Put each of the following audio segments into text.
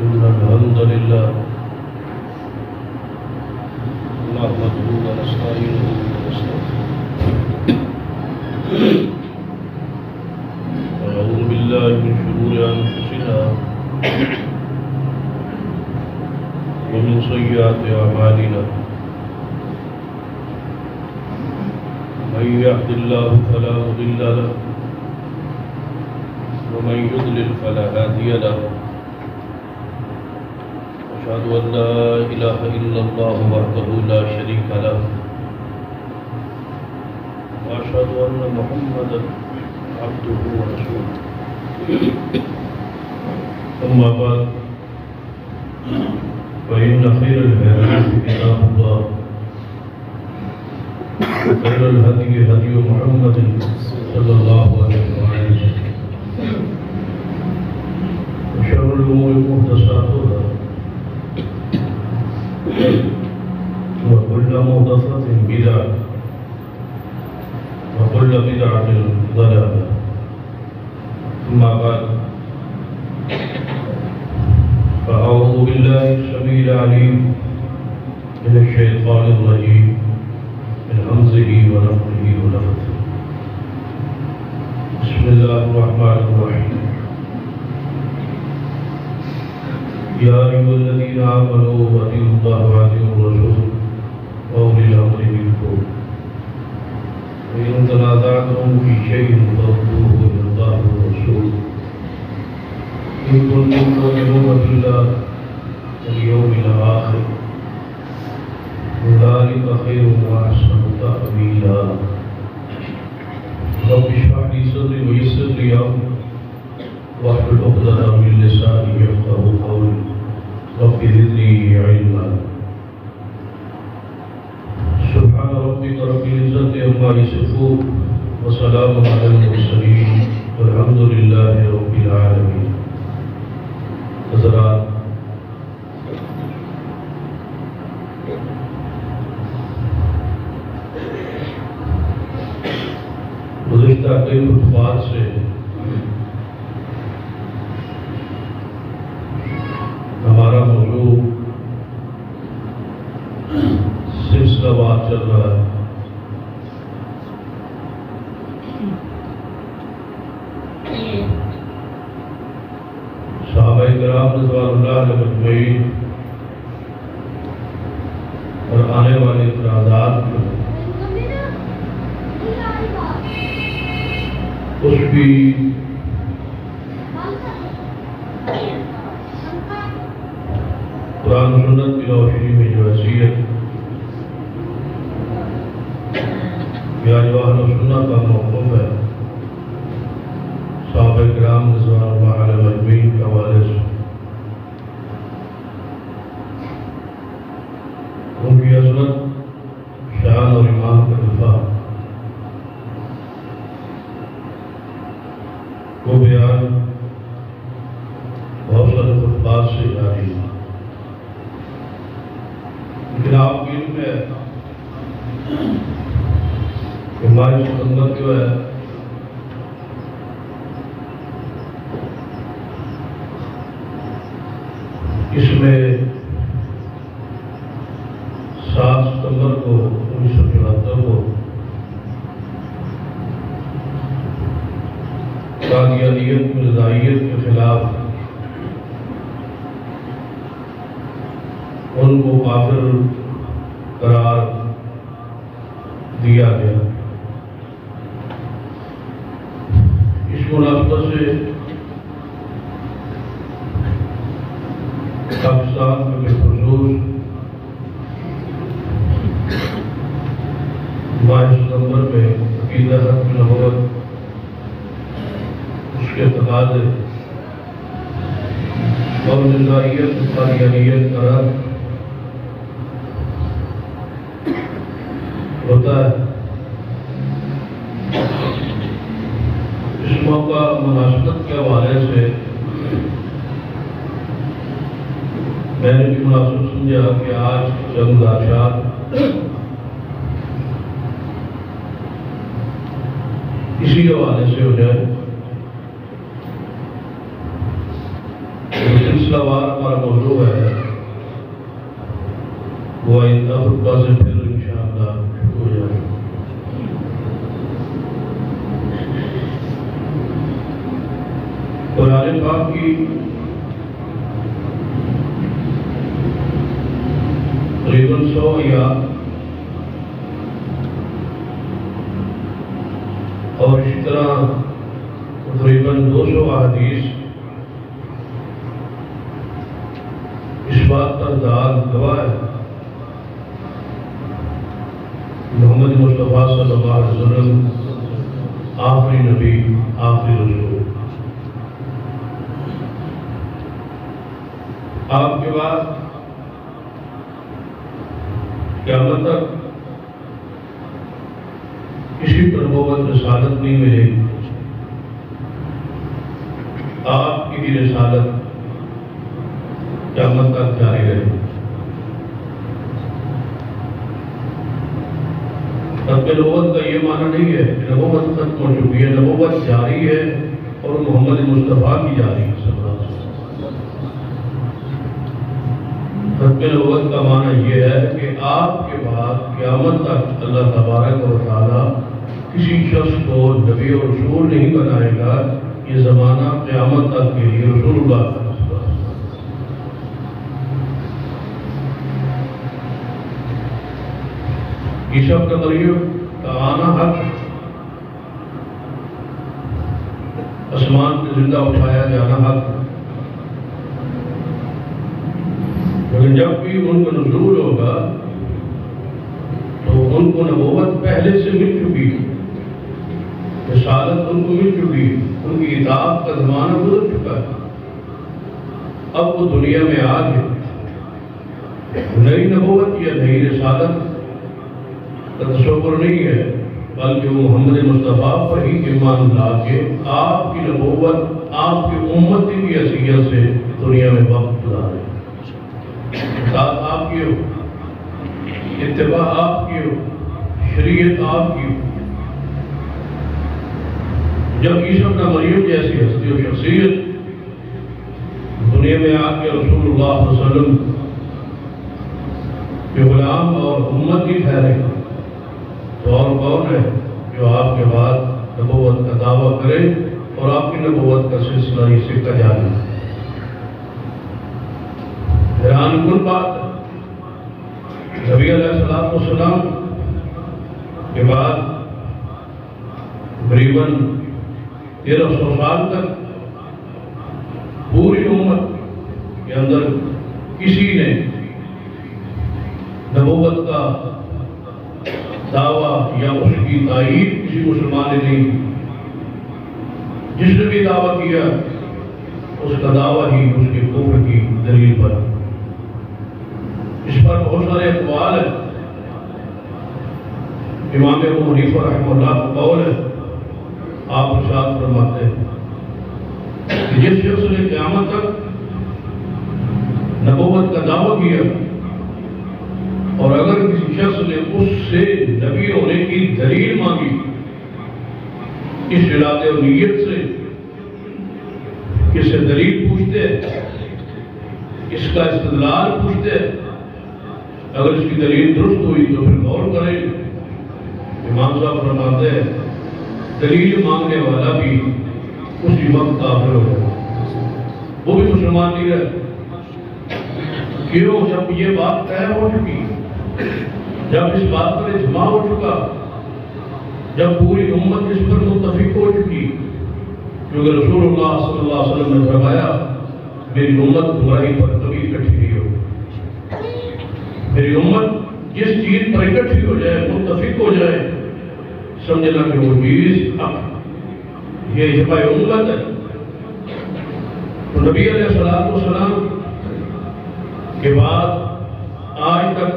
إن الحمد لله نحمده ونستعينه ونستغفره ونعوذ بالله من شرور أنفسنا ومن سيئات أعمالنا من يهد الله فلا مضل له ومن يضلل فلا هادي له أشهد أن لا إله إلا الله وحده لا شريك له وأشهد أن محمدا عبده ورسوله أما بعد فإن خير الحديث كتاب الله وخير الهدي هدي محمد صلى الله عليه وسلم وشر الأمور محدثاتها وكل محدثة بدعة وكل بدعة ضلالة أما بعد فأعوذ بالله السميع العليم من الشيطان الرجيم من همزه ونفخه ونفثه بسم الله الرحمن الرحيم يا أيها الذين آمنوا أطيعوا الله وأطيعوا الرسول وأولي الأمر منكم وإن تنازعتم في شيء فردوه إلى الله والرسول إن كنتم تؤمنون بالله واليوم الآخر ذلك خير وأحسن تأويلا رب اشرح لي صدري ويسر لي أمري واحلل عقدة من لساني يفقهوا قولي رب زدني علما سبحان ربك رب العزة عما يصفون وسلام على المرسلين والحمد لله رب العالمين. حضرات، گزشتہ کئی خطبات سے ہمارا موضوع سلسلہ وار چل رہا ہے. صحابہ کرام رضوان اللہ علیہ مجمعین اور آنے والے اعتراضات کو اس کی قرآن و سنت کی روشنی میں جو حیثیت یا جو اہل سنت کا موقف ہے صحابہ کرام رضوان اللہ علیہ مجمعین کے حوالے سے ان کی عظمت، شان اور ایمان کا دفاع وہ بیان بہت سارے خطبات سے جاری ہے. لیکن آپ کی علم ہے کہ ہماری سنت جو ہے اس میں 7 ستمبر کو 1974 کو قادیانیت مرزائیت کے خلاف ان کو کافر قرار دیا گیا. اس مناسبت سے پاکستان میں بالخصوص ماہ ستمبر میں عقیدہ ختم نبوت اس کے تقاضے اور مرزائیت قادیانیت کا رد ہوتا ہے. اس موقع مناسبت کے حوالے سے میں نے بھی مناسب سمجھا کہ آج چند گزارشات اسی حوالے سے ہو جائے. سلسلہ وار ہمارا موضوع ہے وہ آئندہ خطبہ سے پھر انشاءاللہ شروع ہو جائے. قرآن پاک کی تقریباً 100 آیات اور اسی طرح تقریباً 200 احادیث اس بات پر گواہ ہے محمد مصطفیٰ صلی اللہ علیہ وسلم آخری نبی آخری رسول. آپ کے بعد قیامت تک کسی پر نبوت رسالت نہیں ملے گی. آپ کی بھی رسالت قیامت تک جاری رہے. ختم نبوت کا یہ معنی نہیں ہے کہ نبوت ختم ہو چکی ہے. نبوت جاری ہے اور محمد مصطفیٰ کی جاری ہے. ختم نبوت کا معنی یہ ہے کہ آپ کے بعد قیامت تک اللہ تبارک و تعالیٰ کسی شخص کو نبی اور رسول نہیں بنائے گا. یہ زمانہ قیامت تک کے لیے رسول اللہ کا عیسیٰ ابن مریم کا آنا حق، آسمان پہ زندہ اٹھایا جانا حق. لیکن جب بھی ان کا نزول ہوگا تو ان کو نبوت پہلے سے مل چکی، رسالت ان کو مل چکی، ان کی اطاعت کا زمانہ گزر چکا ہے. اب وہ دنیا میں آ گئے. نئی نبوت یا نئی رسالت کا تصور نہیں ہے، بلکہ وہ محمد مصطفیٰ پر ہی ایمان لا کے آپ کی نبوت آپ کی امتی کی حیثیت سے دنیا میں وقت گزارے. اطاعت آپ کی ہو، اتباع آپ کی ہو، شریعت آپ کی ہو. جب عیسیٰ ابن مریم جیسی ہستی و شخصیت دنیا میں آ کے رسول اللہ صلی اللہ علیہ وسلم کے غلام اور امت کی ٹھہرے تو اور کون ہے جو آپ کے بعد نبوت کا دعویٰ کرے اور آپ کی نبوت کا سلسلہ ہی سکہ جاری. حیران کن بات ہے، نبی علیہ السلام کے بعد تقریباً 1300 سال تک پوری امت کے اندر کسی نے نبوت کا دعویٰ یا اس کی تائید کسی مسلمان نے نہیں. جس نے بھی دعویٰ کیا اس کا دعویٰ ہی اس کے کفر کی دلیل پر. اس پر بہت سارے اقوال ہیں. امام ابو حنیفہ رحمہ اللہ کا قول ہے، آپ ارشاد فرماتے ہیں کہ جس شخص نے قیامت تک نبوت کا دعویٰ کیا اور اگر کسی شخص نے اس سے نبی ہونے کی دلیل مانگی اس ارادے اور نیت سے، اس سے دلیل پوچھتے ہیں، اس کا استدلال پوچھتے ہیں، اگر اس کی دلیل درست ہوئی تو پھر غور کریں. امام صاحب فرماتے ہیں دلیل مانگنے والا بھی اسی وقت کافر ہو گیا، وہ بھی مسلمان نہیں رہے. کیوں؟ جب یہ بات طے ہو چکی، جب اس بات پر اجماع ہو چکا، جب پوری امت اس پر متفق ہو چکی. کیونکہ رسول اللہ صلی اللہ علیہ وسلم نے فرمایا میری امت گمراہی پر کبھی اکٹھی نہیں ہوگی. میری امت جس چیز پر اکٹھی ہو جائے، متفق ہو جائے، سمجھنا کہ وہ چیز حق، یہ اجماع امت ہے. تو نبی علیہ السلام کے بعد آج تک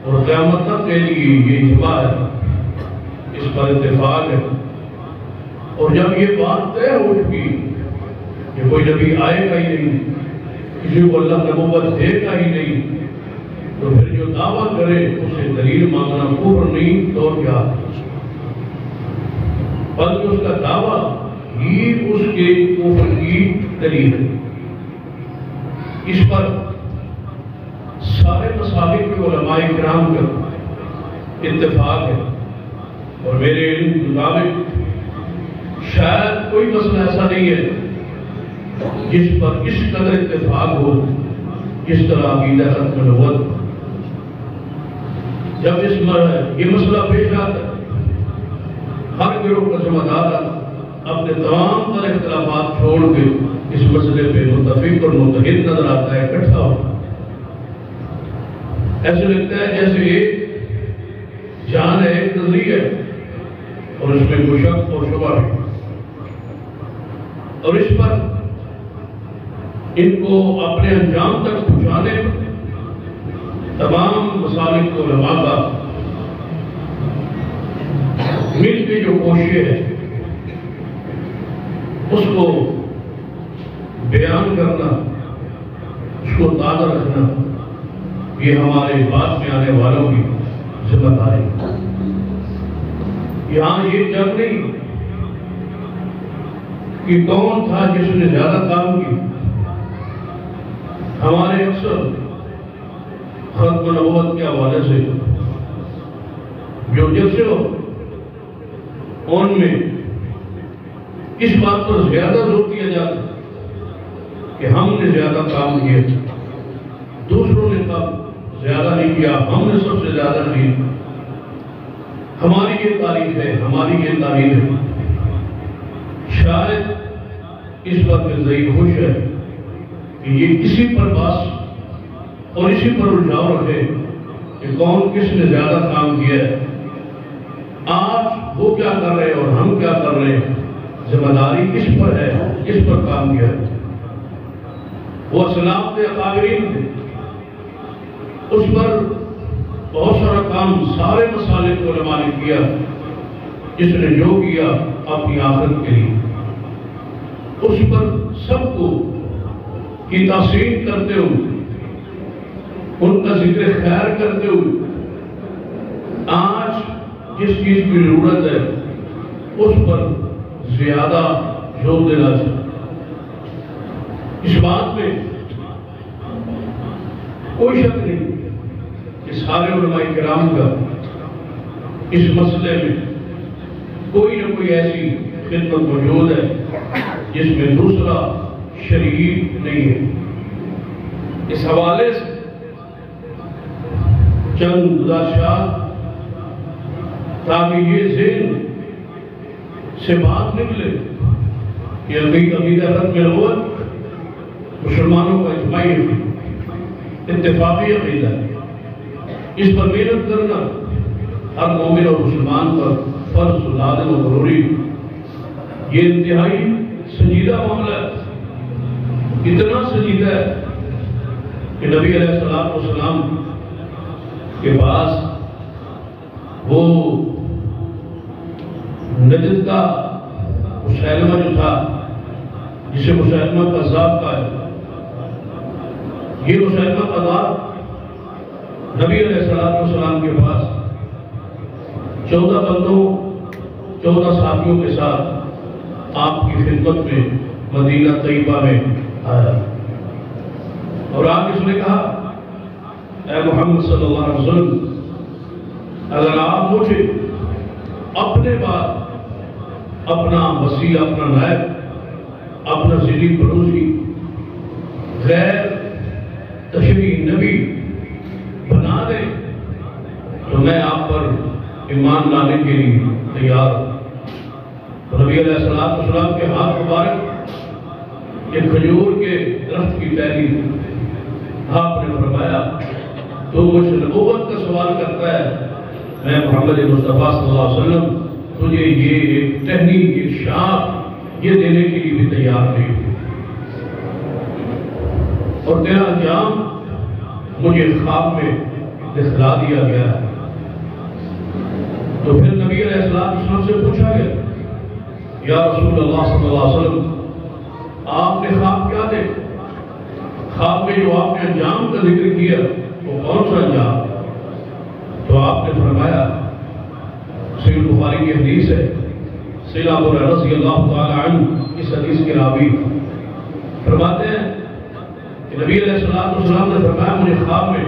اور قیامت تک کے لیے یہ اجماع ہے، اس پر اتفاق ہے. اور جب یہ بات طے ہو چکی کہ کوئی نبی آئے گا ہی نہیں، کسی کو اللہ نبوت دے گا ہی نہیں، تو پھر جو دعویٰ کرے اس سے دلیل مانگنا کفر نہیں تو کیا، بلکہ اس کا دعویٰ ہی اس کے کفر کی دلیل ہے. اس پر سارے مسالک کے علماء کرام کا اتفاق ہے، اور میرے علم کے مطابق شاید کوئی مسئلہ ایسا نہیں ہے جس پر اس قدر اتفاق ہو جس طرح عقیدہ ختم نبوت۔ جب یہ مسئلہ پیش آتا ہے، ہر گروہ کا ذمہ دار اپنے تمام تر اختلافات چھوڑ کے اس مسئلے پہ متفق اور متحد نظر آتا ہے، اکٹھا ہوتا ہے۔ ایسے لگتا ہے جیسے ایک جان ہے، ایک نظریہ ہے، اور اس میں کوئی شک اور شبہ ہے، اور اس پر ان کو اپنے انجام تک پہنچانے پر تمام مسالک کو علماء کا مل کے جو کوشش ہے اس کو بیان کرنا، اس کو تازہ رکھنا، یہ ہمارے بعد میں آنے والوں کی ذمہ داری۔ یہاں یہ جنگ نہیں کہ کون تھا جس نے زیادہ کام کی۔ ہمارے اکثر ختم نبوت کے حوالے سے جو جلسے ہو ان میں اس بات پر زیادہ زور دیا جاتا کہ ہم نے زیادہ کام کیا، دوسروں نے کام زیادہ نہیں کیا، ہم نے سب سے زیادہ نہیں۔ ہماری یہ تاریخ ہے، ہماری یہ تاریخ ہے۔ شاید اس وقت ضعیف خوش ہے کہ یہ اسی پر بس اور اسی پر الجھاؤ رکھے کہ کون کس نے زیادہ کام کیا ہے۔ آج وہ کیا کر رہے ہیں اور ہم کیا کر رہے ہیں، ذمہ داری کس پر ہے، کس پر کام کیا ہے۔ وہ اسلاف تھے، اکابرین تھے، اس پر بہت سارا کام سارے مسالک کو علماء نے کیا، جس نے جو کیا اپنی آخرت کے لیے اس پر سب کو کی تحسین کرتے ہوئے، ان کا ذکر خیر کرتے ہوئے آج جس چیز کی ضرورت ہے اس پر زیادہ زور دینا چاہیے۔ اس بات میں کوئی شک نہیں کہ سارے علماء کرام کا اس مسئلے میں کوئی نہ کوئی ایسی خدمت موجود ہے جس میں دوسرا شریک نہیں ہے۔ اس حوالے سے چند گزارشات تاکہ یہ ذہن سے بات نکلے کہ عقیدہ ختم نبوت مسلمانوں کا اجماعی اتفاقی عقیدہ ہے، اس پر محنت کرنا ہر مومن اور مسلمان پر فرض لازم و ضروری۔ یہ انتہائی سنجیدہ معاملہ ہے، اتنا سنجیدہ ہے کہ نبی علیہ السلام کے پاس وہ نجد کا مسیلمہ جو تھا، جسے مسیلمہ کذاب کہا ہے، یہ مسیلمہ کذاب نبی علیہ السلام کے پاس 14 بندوں 14 صحابیوں کے ساتھ آپ کی خدمت میں مدینہ طیبہ میں آیا، اور آپ اس نے کہا اے محمد صلی اللہ علیہ وسلم، اگر آپ مجھے اپنے بعد اپنا وسیع، اپنا نائب، اپنا ذلی پڑوسی، غیر تشریع نبی بنا دیں تو میں آپ پر ایمان لانے کے لیے تیار ہوں۔ نبی علیہ السلام کے ہاتھ مبارک ایک کھجور کے درخت کی ٹہنی، آپ نے فرمایا تو مجھ سے نبوت کا سوال کرتا ہے، میں محمد مصطفیٰ صلی اللہ علیہ وسلم تجھے یہ ایک ٹہنی، ایک شاخ یہ دینے کے لیے بھی تیار نہیں، اور تیرا انجام مجھے خواب میں دکھلا دیا گیا ہے۔ تو پھر نبی علیہ السلام سے پوچھا گیا، یا رسول اللہ صلی اللہ علیہ وسلم، آپ نے خواب کیا دیکھا؟ خواب میں جو آپ نے انجام کا ذکر کیا وہ کون سا انجام؟ تو آپ نے فرمایا، صحیح بخاری کی حدیث ہے، سیدنا ابو ہریرہ رضی اللہ تعالی عنہ اس حدیث کے راوی فرماتے ہیں کہ نبی علیہ السلام نے فرمایا مجھے خواب میں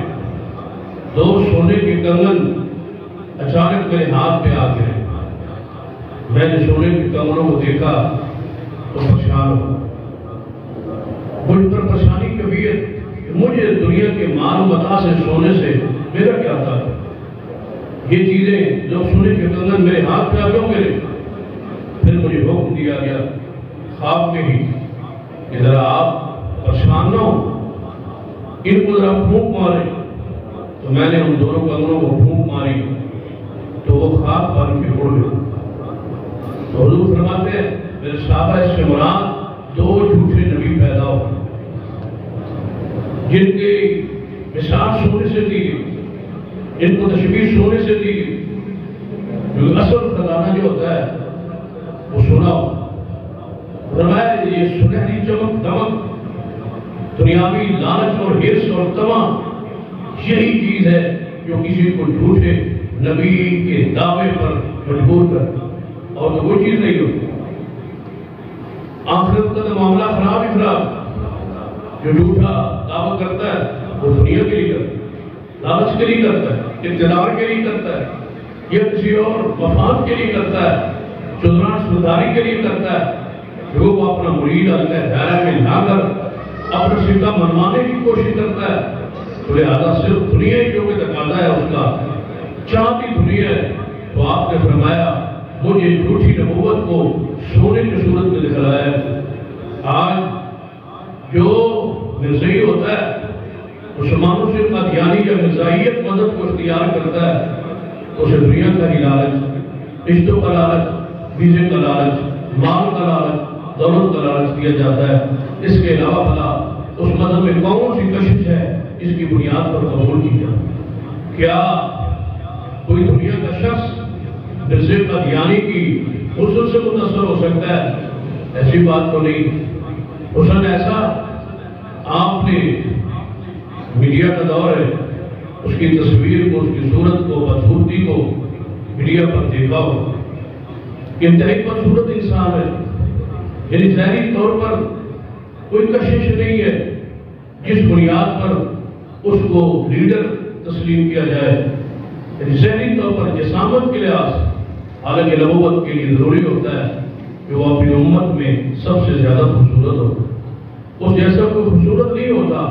2 سونے کے کنگن اچانک میرے ہاتھ پہ آ گئے. میں نے سونے کے کنگنوں کو دیکھا تو پریشان ہوا. مجھ پر پریشانی کبھی مجھے دنیا کے مال و متاع سے سونے سے میرا کیا تھا؟ یہ چیزیں جو سونے کے کنگن میرے ہاتھ پہ آ کیوں گئے؟ پھر مجھے حکم دیا گیا خواب میں ہی کہ ذرا آپ پریشان نہ ہو، ان کو ذرا پھونک مارے. تو میں نے ان دونوں کنگنوں کو پھونک ماری تو وہ خواب بن کے اڑ گئے. تو حضور فرماتے ہیں میرے صحابہ اس سے مراد 2 جھوٹے نبی پیدا ہو جن کی مثال سونے سے دی گئی، جن کو تشبیہ سونے سے دی گئی. جو اصل خزانہ جو ہوتا ہے وہ سونا ہو. فرمایا یہ سنہری چمک دمک دنیاوی لالچ اور حرص اور طمع یہی چیز ہے جو کسی کو جھوٹے نبی کے دعوے پر مجبور کرتی، اور تو وہ چیز نہیں ہوتی. آخرت کا معاملہ خراب ہی خراب. جو جھوٹا دعویٰ کرتا ہے وہ دنیا کے لیے کرتا ہے، لالچ کے لیے کرتا ہے، اقتدار کے لیے کرتا ہے، یا کسی اور مفاد کے لیے کرتا ہے، چودران سرداری کے لیے کرتا ہے. جو وہ اپنا مرید اللہ دائرہ میں لا کر اپنا سکہ منوانے کی کوشش کرتا ہے تو لہذا صرف دنیا ہی جو کہ تقاضا ہے اس کا چاہتی دنیا ہے. تو آپ نے فرمایا مجھے جھوٹی نبوت کو سونے کی صورت میں دکھلایا ہے. آج جو مرزائی ہوتا ہے مسلمانوں سے قادیانی یا مرزائیت مذہب کو اختیار کرتا ہے تو اسے دنیا کا ہی لالچ، رشتوں کا لالچ، ویزے کا لالچ، مال کا لالچ، دولت کا لالچ دیا جاتا ہے. اس کے علاوہ بھلا اس مذہب میں کون سی کشش ہے اس کی بنیاد پر قبول کی جائے؟ کیا کوئی دنیا کا شخص مرزا قادیانی کی حسن سے متاثر ہو سکتا ہے؟ ایسی بات تو نہیں. حسن ایسا آپ نے میڈیا کا دور ہے، اس کی تصویر کو، اس کی صورت کو، بدصورتی کو میڈیا پر دیکھا ہو. انتہائی بدصورت انسان ہے، یعنی ظاہری طور پر کوئی کشش نہیں ہے جس بنیاد پر اس کو لیڈر تسلیم کیا جائے. یعنی ظاہری طور پر جسامت کے لحاظ حالانکہ نبوت کے لیے ضروری ہوتا ہے کہ وہ اپنی امت میں سب سے زیادہ خوبصورت ہو. اس جیسا کوئی خوبصورت نہیں ہوتا.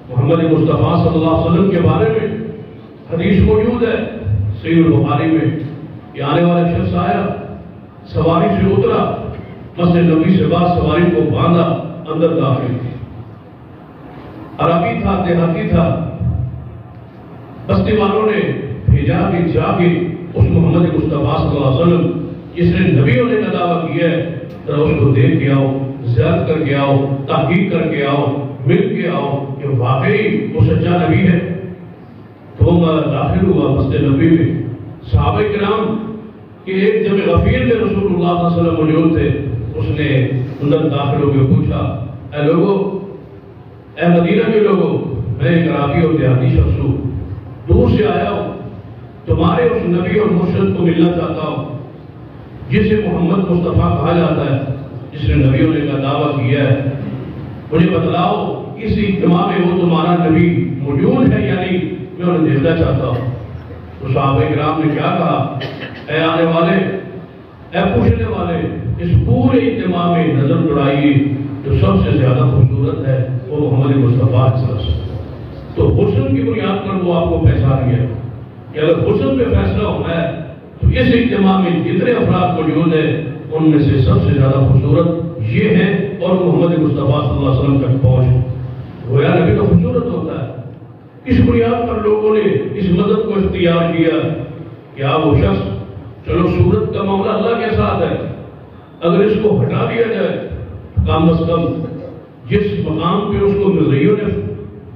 محمد مصطفیٰ صلی اللہ علیہ وسلم کے بارے میں حدیث موجود ہے صحیح البخاری میں کہ آنے والا شخص آیا، سواری سے اترا، مسجد نبی سے بعد سواری کو باندھا، اندر داخل. عربی تھا، دیہاتی تھا. بستی والوں نے بھیجا کہ جا کے اس محمد مصطفیٰ صلی اللہ علیہ وسلم جس نے نبی ہونے کا دعویٰ کیا ہے ذرا اس کو دیکھ کے آؤ، زیارت کر کے آؤ، تحقیق کر کے آؤ، مل کے آؤ کہ واقعی وہ سچا نبی ہے. تو داخل ہوا مسجد نبی میں. صحابہ کرام کہ ایک جمع غفیر میں رسول اللہ صلی اللہ علیہ وسلم موجود تھے. اس نے اندر داخل ہو کے پوچھا اے لوگو، اے مدینہ کے لوگوں، میں ایک عربی اور دیہاتی شخص ہوں، دور سے آیا ہوں، تمہارے اس نبی اور مرشد کو ملنا چاہتا ہوں جسے محمد مصطفیٰ کہا جاتا ہے، جس نے نبی ہونے کا دعویٰ کیا ہے. مجھے بتلاؤ اس اجتماع میں وہ تمہارا نبی موجود ہے یا نہیں، میں انہیں دیکھنا چاہتا ہوں. تو صحابہ کرام نے کیا کہا؟ اے آنے والے، اے پوچھنے والے، اس پورے اجتماع میں نظر دوڑائیے جو سب سے زیادہ خوبصورت ہے وہ محمد مصطفیٰ صلی اللہ علیہ وسلم. تو حسن کی بنیاد پر وہ آپ کو پہچان گیا کہ اگر حسن پہ فیصلہ ہونا ہے تو اس اجتماع میں جتنے افراد موجود ہیں ان میں سے سب سے زیادہ خوبصورت یہ ہے اور محمد مصطفیٰ صلی اللہ علیہ وسلم تک پہنچ. گویا نبی تو خوبصورت ہوتا ہے. کس بنیاد پر لوگوں نے اس مدد کو اختیار کیا؟ کیا وہ شخص، چلو صورت کا معاملہ اللہ کے ساتھ ہے، اگر اس کو ہٹا دیا جائے کم از کم جس مقام پہ اس کو مرزائیوں نے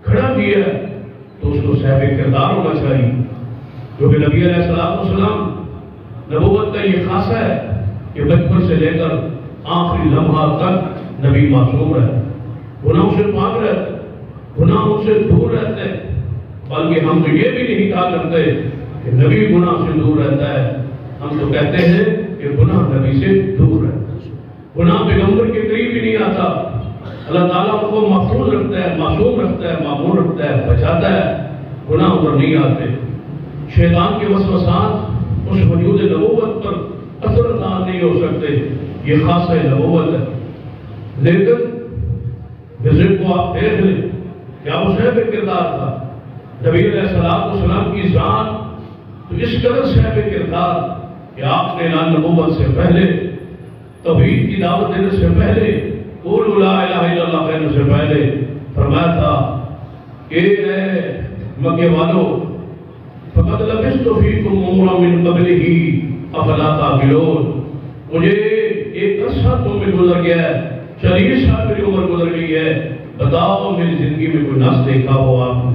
کھڑا کیا ہے تو اس کو صاحب کردار ہونا چاہیے. کیونکہ نبی علیہ السلام نبوت کا یہ خاصہ ہے کہ بچپن سے لے کر آخری لمحہ تک نبی معصوم رہے، گناہوں سے پاک رہتے، گناہوں سے دور رہتے. بلکہ ہم تو یہ بھی نہیں کہا کرتے کہ نبی گناہ سے دور رہتا ہے، ہم تو کہتے ہیں کہ گناہ نبی سے دور رہتا ہے. گناہ پیغمبر کے قریب بھی نہیں آتا. اللہ تعالیٰ ان کو محفوظ رکھتا ہے، معصوم رکھتا ہے، معمول رکھتا ہے، بچاتا ہے، گناہ ادھر نہیں آتے۔ شیطان کے وسوسات اس وجود نبوت پر اثر انداز نہیں ہو سکتے، یہ خاصہ نبوت ہے۔ لیکن بزرگ کو آپ دیکھ لیں کیا وہ صاحب کردار تھا، نبی علیہ السلام کی ذات تو اس قدر صاحب کردار کہ آپ نے اعلان نبوت سے پہلے، توحید کی دعوت دینے سے پہلے، قولوا لا الہ الا اللہ کہنے سے پہلے فرمایا تھا کہ اے مکے والو فقد لبثت فیکم عمرا من قبلہ افلا تعقلون، مجھے ایک عرصہ تم میں گزر گیا ہے، 40 سال میری عمر گزر گئی ہے، بتاؤ میری زندگی میں کوئی نقص دیکھا ہو آپ نے،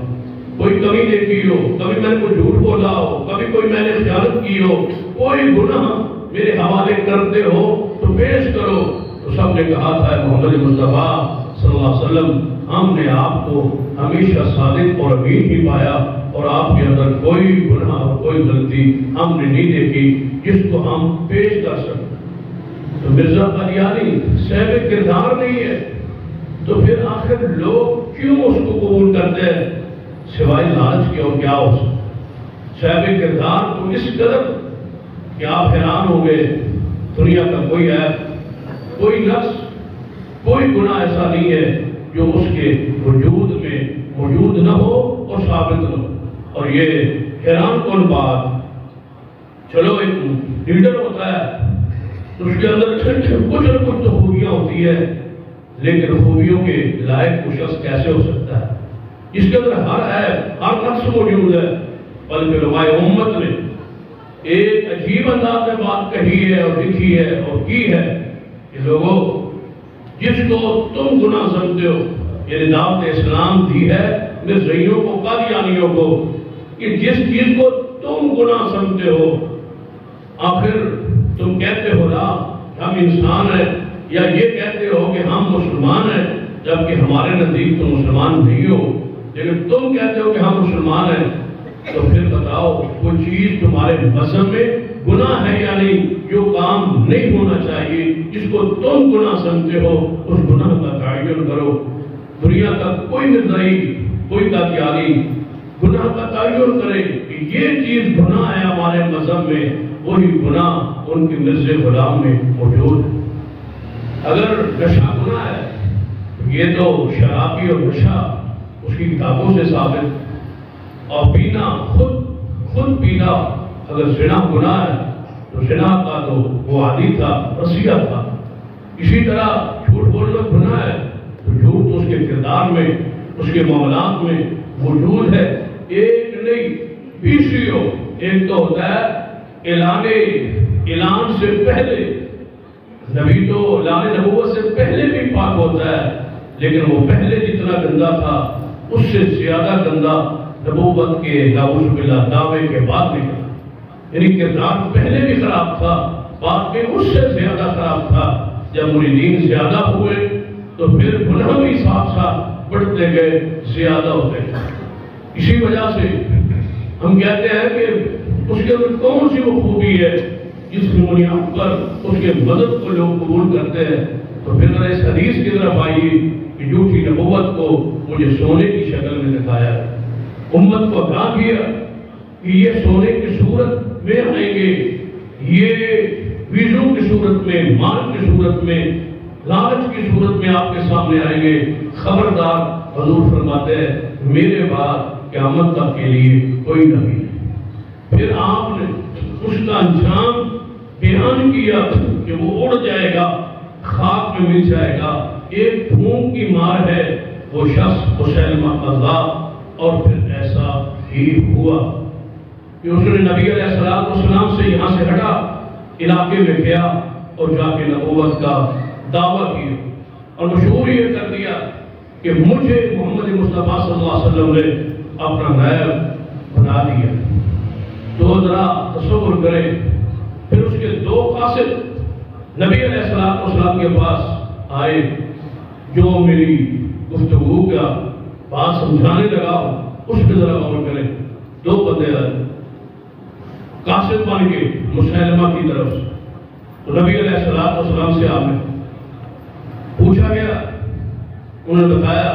کوئی کمی دیکھی ہو، کبھی میں نے کوئی جھوٹ بولا ہو، کبھی کوئی میں نے خیانت کی ہو، کوئی گناہ میرے حوالے کرتے ہو تو پیش کرو۔ تو سب نے کہا تھا محمد مصطفیٰ صلی اللہ علیہ وسلم ہم نے آپ کو ہمیشہ صادق اور امین ہی پایا، اور آپ کے اندر کوئی گناہ اور کوئی غلطی ہم نے نہیں دیکھی جس کو ہم پیش کر سکیں۔ تو مرزا قادیانی صاحب کردار نہیں ہے تو پھر آخر لوگ کیوں اس کو قبول کرتے ہیں سوائے لالچ کے؟ اور کیا ہو سکتا صاحب کردار تو اس قدر کہ آپ حیران ہو گئے، دنیا کا کوئی عیب، کوئی نقص، کوئی گناہ ایسا نہیں ہے جو اس کے وجود میں موجود نہ ہو اور ثابت نہ ہو۔ اور یہ حیران کن بات، چلو ایک لیڈر ہوتا ہے تو اس کے اندر کچھ نہ کچھ تو خوبیاں ہوتی ہے، لیکن خوبیوں کے لائق وہ شخص کیسے ہو سکتا ہے جس کے اندر ہر عیب، ہر نقص موجود ہے؟ بلکہ علماء امت نے ایک عجیب انداز میں بات کہی ہے اور لکھی ہے اور کی ہے کہ لوگوں جس کو تم گناہ سمجھتے ہو، یعنی دعوت اسلام دی ہے مرزائیوں کو، قادیانیوں کو، کہ جس چیز کو تم گناہ سمجھتے ہو، آخر تم کہتے ہو نا ہم انسان ہیں، یا یہ کہتے ہو کہ ہم مسلمان ہیں جبکہ ہمارے نزدیک تم مسلمان نہیں ہو، لیکن تم کہتے ہو کہ ہم مسلمان ہیں، تو پھر بتاؤ وہ چیز تمہارے مذہب میں گناہ ہے یا نہیں؟ جو کام نہیں ہونا چاہیے، جس کو تم گناہ سمجھتے ہو، اس گناہ کا تعین کرو۔ دنیا کا کوئی مرزائی، کوئی قادیانی گناہ کا تعین کرے کہ یہ چیز گناہ ہے ہمارے مذہب میں، وہی گناہ ان کے مرزے غلام میں موجود ہے۔ اگر نشہ گناہ ہے تو یہ تو شرابی اور نشہ اس کی کتابوں سے ثابت، اور پینا خود پینا اگر زنا گناہ ہے تو زنا کا تو وہ عادی تھا، رسیہ تھا۔ اسی طرح جھوٹ بولنا گناہ ہے تو جھوٹ اس کے کردار میں، اس کے معاملات میں موجود ہے۔ ایک نہیں 20 ہو، ایک تو ہوتا ہے اعلان سے پہلے، نبی تو اعلان نبوت سے پہلے بھی پاک ہوتا ہے، لیکن وہ پہلے جتنا گندا تھا اس سے زیادہ گندا نبوت کے نعوذ باللہ دعوے کے بعد نکلا، یعنی کردار پہلے بھی خراب تھا، بعد میں اس سے زیادہ خراب تھا۔ جب مریدین زیادہ ہوئے تو پھر گناہ بھی ساتھ ساتھ بڑھتے گئے، زیادہ ہوتے گئے۔ اسی وجہ سے ہم کہتے ہیں کہ اس کے اندر کون سی وہ خوبی ہے جس کی بنیاد پر اس کے مدد کو لوگ قبول کرتے ہیں؟ تو پھر اس حدیث کی طرف آئیے کہ جھوٹی نبوت کو مجھے سونے کی شکل میں دکھایا، امت کو آگاہ کیا کہ یہ سونے کی صورت میں آئیں گے، یہ ویزوں کی صورت میں، مال کی صورت میں، لالچ کی صورت میں آپ کے سامنے آئیں گے۔ خبردار، حضور فرماتے ہیں میرے بعد قیامت تک کے لیے کوئی نبی نہیں۔ پھر آپ نے اس کا انجام بیان کیا کہ وہ اڑ جائے گا، خاک میں مل جائے گا، ایک پھونک کی مار ہے وہ شخص مسیلمہ کذاب۔ اور پھر ایسا ہی ہوا کہ اس نے نبی علیہ السلام سے یہاں سے ہٹا، علاقے میں گیا اور جا کے نبوت کا دعویٰ کیا اور مشہور یہ کر دیا کہ مجھے محمد مصطفیٰ صلی اللہ علیہ وسلم نے اپنا نائب بنا دیا۔ تو ذرا تصور کریں، پھر اس کے 2 قاصد نبی علیہ السلام کے پاس آئے، جو میری گفتگو کا بات سمجھانے لگا اس پہ ذرا غور کریں۔ 2 بندے آئے قاصد بن کے مسیلمہ کی طرف سے، تو نبی علیہ السلام سے آپ نے پوچھا گیا انہوں نے بتایا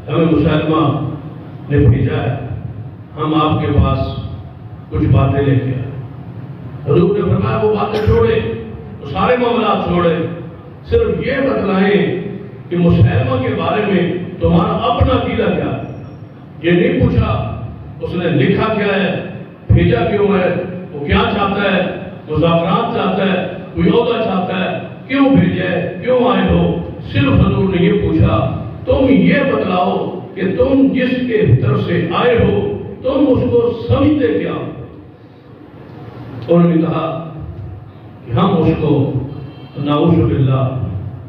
ہمیں مسلمہ نے بھیجا ہے، ہم آپ کے پاس کچھ باتیں لے کے آئے۔ حضور نے فرمایا وہ باتیں چھوڑے، وہ سارے معاملات چھوڑے، صرف یہ بتلائیں کہ مسلمہ کے بارے میں تمہارا اپنا عقیدہ کیا ہے۔ یہ نہیں پوچھا اس نے لکھا کیا ہے، بھیجا کیوں ہے، وہ کیا چاہتا ہے، مذاکرات چاہتا ہے، کوئی عہدہ چاہتا ہے، کیوں بھیجا ہے، کیوں آئے ہو۔ صرف حضور نے یہ پوچھا تم یہ بتلاؤ کہ تم جس کے طرف سے آئے ہو تم اس کو سمجھتے کیا۔ انہوں نے کہا کہ ہم اس کو نعوذ باللہ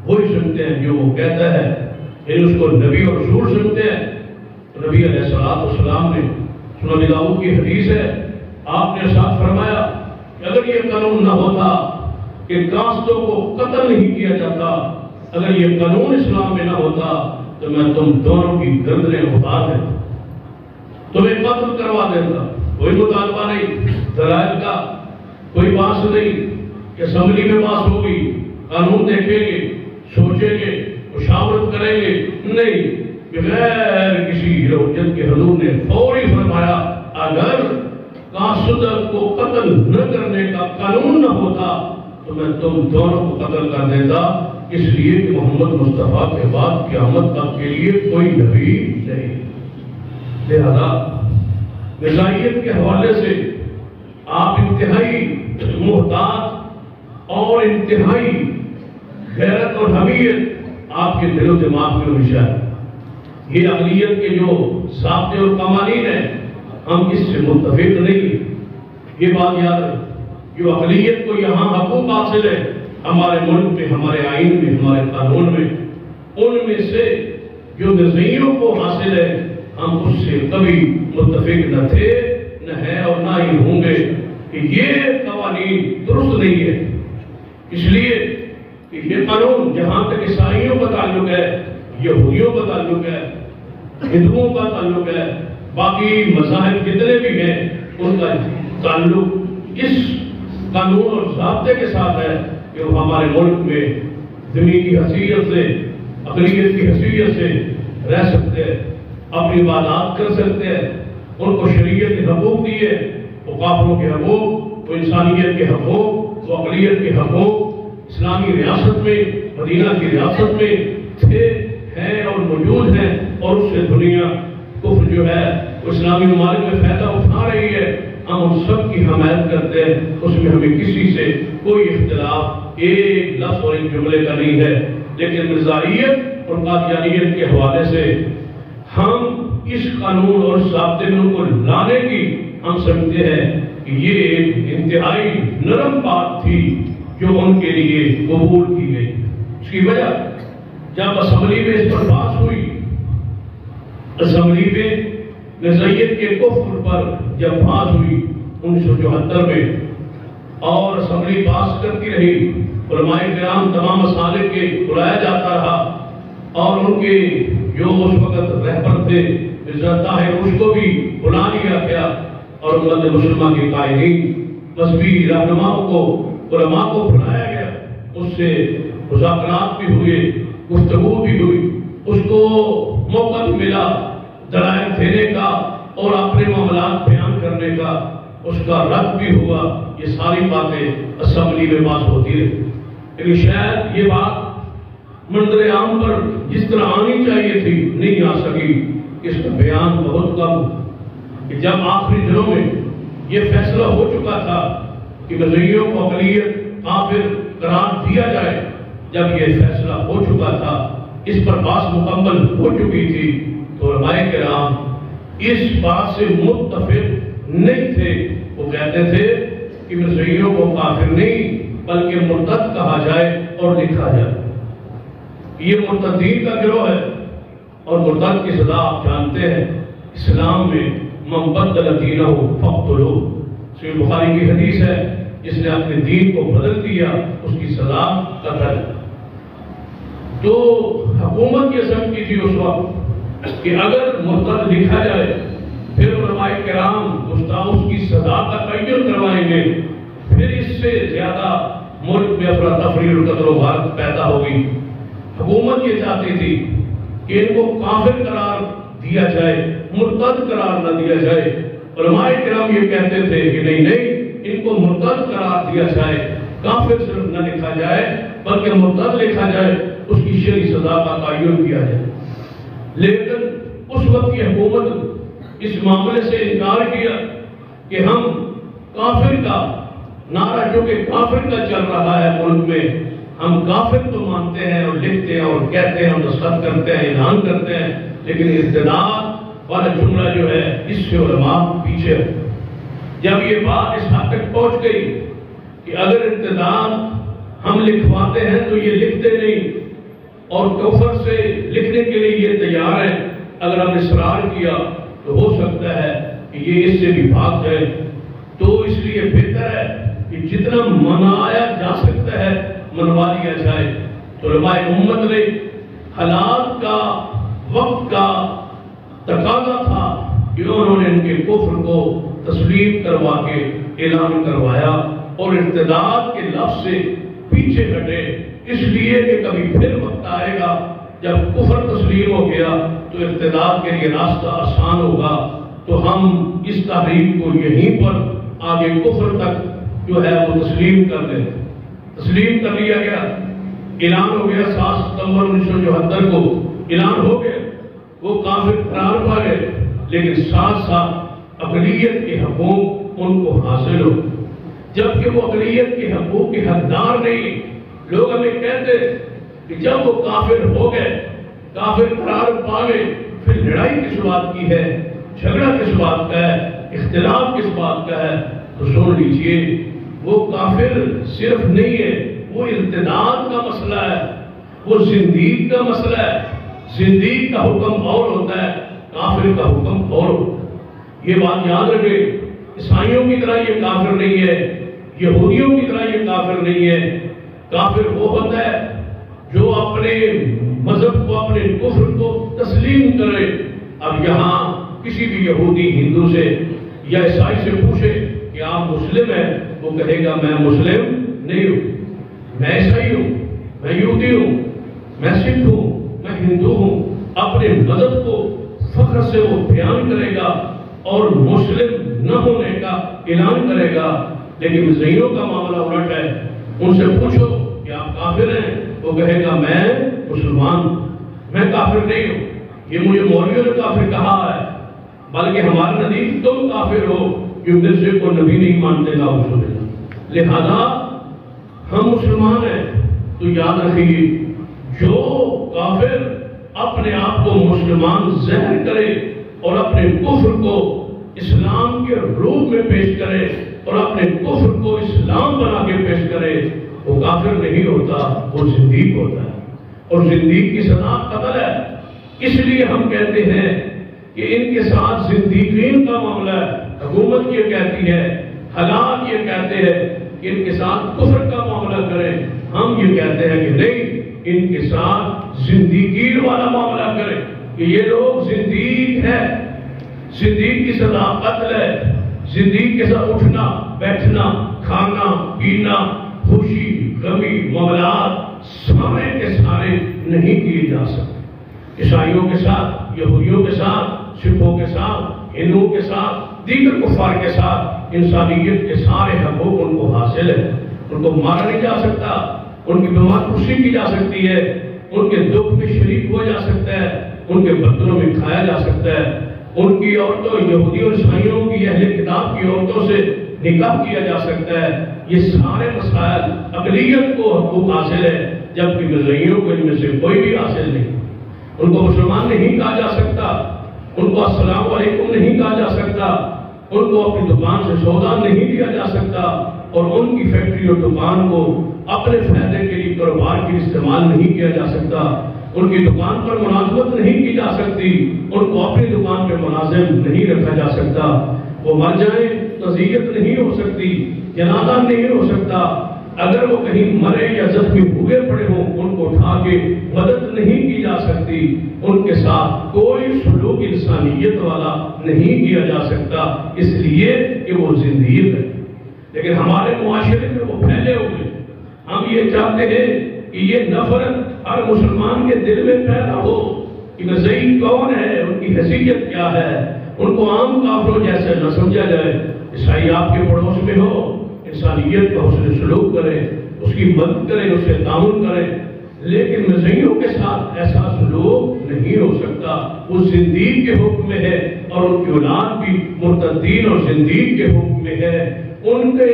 وہی سمجھتے ہیں جو وہ کہتا ہے، یعنی اس کو نبی اور رسول سمجھتے ہیں۔ نبی علیہ السلام نے سنن ابی داؤد کی حدیث ہے، آپ نے ارشاد فرمایا کہ اگر یہ قانون نہ ہوتا کہ کاسٹوں کو قتل نہیں کیا جاتا، اگر یہ قانون اسلام میں نہ ہوتا تو میں تم دونوں کی گردنیں اتار دیتا، تمہیں قتل کروا دیتا۔ کوئی مطالبہ نہیں، دلائل کا کوئی بات نہیں کہ اسمبلی میں پاس ہوگی، قانون دیکھیں گے، سوچیں گے، مشاورت کریں گے، نہیں، بغیر کسی حجت کے حضور نے فوری فرمایا اگر قاصد کو قتل نہ کرنے کا قانون نہ ہوتا تو میں تم دونوں کو قتل کر دیتا، اس لیے کہ محمد مصطفیٰ کے بعد قیامت تک کے لیے کوئی نبی نہیں۔ لہذا غذائیت کے حوالے سے آپ انتہائی محتاط اور انتہائی غیرت اور حمیت آپ کے دل و دماغ میں ہمیشہ ہے۔ یہ اقلیت کے جو ضابطے اور قوانین ہیں ہم اس سے متفق نہیں، یہ بات یاد ہے۔ جو اقلیت کو یہاں حقوق حاصل ہے ہمارے ملک میں، ہمارے آئین میں، ہمارے قانون میں، ان میں سے جو نظریوں کو حاصل ہے ہم اس سے کبھی متفق نہ تھے، نہ ہے اور نہ ہی ہوں گے کہ یہ قوانین درست نہیں ہے۔ اس لیے کہ یہ قانون جہاں تک عیسائیوں کا تعلق ہے، یہودیوں کا تعلق ہے، ہندوؤں کا تعلق ہے، باقی مذاہب جتنے بھی ہیں ان کا تعلق اس قانون اور ضابطے کے ساتھ ہے کہ وہ ہمارے ملک میں زمین کی حیثیت سے، اقلیت کی حیثیت سے رہ سکتے ہیں، اپنی عبادات کر سکتے ہیں، ان کو شریعت کے حقوق دیے، وہ کافروں کے حقوق، وہ انسانیت کے حقوق، وہ اقلیت کے حقوق اسلامی ریاست میں، مدینہ کی ریاست میں تھے، ہیں اور موجود ہیں، اور اس سے دنیا کفر جو ہے وہ اسلامی ممالک میں فائدہ اٹھا رہی ہے۔ ہم ان سب کی حمایت کرتے ہیں، اس میں ہمیں کسی سے کوئی اختلاف ایک لفظ اور ایک جملے کا نہیں ہے، لیکن مرزائیت اور قادیانیت کے حوالے سے ہم اس قانون اور ضابطے میں ان کو لانے کی ہم سمجھتے ہیں کہ یہ ایک انتہائی نرم بات تھی جو ان کے لیے قبول کی گئی۔ اس کی وجہ جب اسمبلی میں اس پر بات ہوئی، اسمبلی میں نظریت کے کفر پر جب بات ہوئی 1974 میں، اور اسمبلی پاس کرتی رہی، علماء کرام تمام مسالک کے بلایا جاتا رہا، اور ان کے جو اس وقت رہبر تھے حضرت طاہر اس کو بھی بلا لیا گیا، اور امت مسلمہ کے قائدین مذہبی رہنماؤں کو، علماء کو بلایا گیا، اس سے مذاکرات بھی ہوئے، گفتگو بھی ہوئی، اس کو موقع بھی ملا دلائل دینے کا اور اپنے معاملات بیان کرنے کا، اس کا رد بھی ہوا۔ یہ ساری باتیں اسمبلی میں پاس ہوتی رہی، لیکن شاید یہ بات منظر عام پر جس طرح آنی چاہیے تھی نہیں آ سکی۔ اس کا بیان بہت کم کہ جب آخری دنوں میں یہ فیصلہ ہو چکا تھا کہ مذہبیوں کو اقلیت کافر قرار دیا جائے، جب یہ فیصلہ ہو چکا تھا، اس پر بات مکمل ہو چکی تھی، تو علماء کرام اس بات سے متفق نہیں تھے۔ وہ کہتے تھے کہ مسیحیوں کو کافر نہیں بلکہ مرتد کہا جائے اور لکھا جائے۔ یہ مرتدین کا گروہ ہے، اور مرتد کی سزا آپ جانتے ہیں اسلام میں من بدل دینہ فاقتلوہ، صحیح بخاری کی حدیث ہے، جس نے اپنے دین کو بدل دیا اس کی سزا قتل۔ تو حکومت یہ سمجھتی تھی اس وقت کہ اگر مرتد لکھا جائے پھر علماء کرام گستاخ کی سزا کا تعین کروائیں گے، پھر اس سے زیادہ ملک میں افراتفری اور قتل و غارت پیدا ہوگی۔ حکومت یہ چاہتی تھی کہ ان کو کافر قرار دیا جائے، مرتد قرار نہ دیا جائے۔ علماء کرام یہ کہتے تھے کہ نہیں ان کو مرتد قرار دیا جائے، کافر صرف نہ لکھا جائے بلکہ مرتد لکھا جائے، اس کی شرعی سزا کا تعین کیا جائے۔ لیکن اس وقت کی حکومت اس معاملے سے انکار کیا کہ ہم کافر کا نعرہ جو کہ کافر کا چل رہا ہے ملک میں، ہم کافر تو مانتے ہیں اور لکھتے ہیں اور کہتے ہیں اور دستخط کرتے ہیں، اعلان کرتے ہیں، لیکن ارتداد والا جملہ جو ہے اس سے علماء پیچھے ہے۔ جب یہ بات اس حد تک پہنچ گئی کہ اگر ارتداد ہم لکھواتے ہیں تو یہ لکھتے نہیں اور کفر سے لکھنے کے لیے یہ تیار ہیں، اگر ہم اصرار کیا تو ہو سکتا ہے کہ یہ اس سے بھی بھاگ جائے، تو اس لیے بہتر ہے کہ جتنا منایا جا سکتا ہے منوا لیا جائے۔ تو علماء امت نے حالات کا، وقت کا تقاضا تھا کہ انہوں نے ان کے کفر کو تسلیم کروا کے اعلان کروایا اور ارتداد کے لفظ سے پیچھے ہٹے، اس لیے کہ کبھی پھر وقت آئے گا جب کفر تسلیم ہو گیا تو ارتداد کے لیے راستہ آسان ہوگا، تو ہم اس تحریک کو یہیں پر آگے کفر تک جو ہے وہ تسلیم کر لیں۔ تسلیم کر لیا گیا، اعلان ہو گیا 7 ستمبر 1974 کو اعلان ہو گیا، وہ کافر قرار پا گئے، لیکن ساتھ ساتھ اقلیت کے حقوق ان کو حاصل ہو، جبکہ وہ اقلیت کے حقوق کے حقدار نہیں۔ لوگ ہمیں کہتے کہ جب وہ کافر ہو گئے، کافر قرار پا گئے، پھر لڑائی کس بات کی ہے، جھگڑا کس بات کا ہے، اختلاف کس بات کا ہے؟ تو سن لیجئے، وہ کافر صرف نہیں ہے، وہ ارتداد کا مسئلہ ہے، وہ زندیق کا مسئلہ ہے۔ زندیق کا حکم اور ہوتا ہے، کافر کا حکم اور ہوتا ہے۔ یہ بات یاد رکھے، عیسائیوں کی طرح یہ کافر نہیں ہے، یہودیوں کی طرح یہ کافر نہیں ہے۔ کافر وہ ہوتا ہے جو اپنے مذہب کو، اپنے کفر کو تسلیم کرے۔ اب یہاں کسی بھی یہودی ہندو سے یا عیسائی سے پوچھے کہ آپ مسلم ہیں، وہ کہے گا میں مسلم نہیں ہوں، میں عیسائی ہوں، میں یہودی ہوں، میں سکھ ہوں، میں ہندو ہوں۔ اپنے مذہب کو فخر سے وہ بیان کرے گا اور مسلم نہ ہونے کا اعلان کرے گا۔ لیکن عیسائیوں کا معاملہ الٹ ہے، ان سے پوچھو کہ آپ کافر ہیں، وہ کہے گا میں مسلمان، میں کافر نہیں ہوں، یہ مجھے مولویوں نے کافر کہا ہے، بلکہ ہمارے نزدیک تم کافر ہو کہ مرزے کو نبی نہیں مانتے گا مسلمان۔ لہذا ہم مسلمان ہیں، تو یاد رکھیے جو کافر اپنے آپ کو مسلمان ظاہر کرے اور اپنے کفر کو اسلام کے روپ میں پیش کرے اور اپنے کفر کو اسلام بنا کے پیش کرے، وہ کافر نہیں ہوتا، وہ زندیق ہوتا ہے، اور زندیق کی سزا قتل ہے۔ اس لیے ہم کہتے ہیں کہ ان کے ساتھ زندیقین کا معاملہ ہے۔ حکومت یہ کہتی ہے، حالات یہ کہتے ہیں کہ ان کے ساتھ کفر کا معاملہ کریں، ہم یہ کہتے ہیں کہ نہیں، ان کے ساتھ زندیقین والا معاملہ کریں کہ یہ لوگ زندیق ہیں۔ زندیق کی سزا قتل ہے۔ زندیق کے ساتھ اٹھنا بیٹھنا، کھانا پینا، خوشی غمی معاملات سارے کے سارے نہیں کیے جا سکتے۔ عیسائیوں کے ساتھ، یہودیوں کے ساتھ، سکھوں کے ساتھ، ہندوؤں کے ساتھ، دیگر کفار کے ساتھ انسانیت کے سارے حقوق ان کو حاصل ہے۔ ان کو مارا نہیں جا سکتا، ان کی بیمار خوشی کی جا سکتی ہے، ان کے دکھ میں شریک ہوا جا سکتا ہے، ان کے برتنوں میں کھایا جا سکتا ہے، ان کی عورتوں، یہودی اور عیسائیوں کی اہل کتاب کی عورتوں سے نکاح کیا جا سکتا ہے۔ یہ سارے مسائل اقلیت کو حقوق حاصل ہے، جبکہ مذہبیوں کو ان میں سے کوئی بھی حاصل نہیں۔ ان کو مسلمان نہیں کہا جا سکتا، ان کو السلام علیکم نہیں کہا جا سکتا، ان کو اپنی دکان سے سودا نہیں دیا جا سکتا، اور ان کی فیکٹری اور دکان کو اپنے فائدے کے لیے کاروبار کے استعمال نہیں کیا جا سکتا۔ ان کی دکان پر ملازمت نہیں کی جا سکتی، ان کو اپنی دکان پہ ملازم نہیں رکھا جا سکتا۔ وہ مر جائیں تعزیت نہیں ہو سکتی، جنازہ نہیں ہو سکتا۔ اگر وہ کہیں مرے یا زخمی بھوگے پڑے ہوں، ان کو اٹھا کے مدد نہیں کی جا سکتی۔ ان کے ساتھ کوئی سلوک انسانیت والا نہیں کیا جا سکتا، اس لیے کہ وہ زندیق ہے۔ لیکن ہمارے معاشرے میں وہ پھیلے ہوئے، ہم یہ چاہتے ہیں کہ یہ نفرت ہر مسلمان کے دل میں پیدا ہو، کہ مرزئی کون ہے، ان کی حیثیت کیا ہے، ان کو عام کافروں جیسے نہ سمجھا جائے۔ عیسائی آپ کے پڑوس میں ہو، انسانیت کا حسن سلوک کریں، اس کی مدد کریں، اس سے تعاون کریں، لیکن مرزائیوں کے ساتھ ایسا سلوک نہیں ہو سکتا۔ وہ زندیق کے حکم میں ہے اور ان کی اولاد بھی مرتدین اور زندیق کے حکم میں ہے۔ ان کے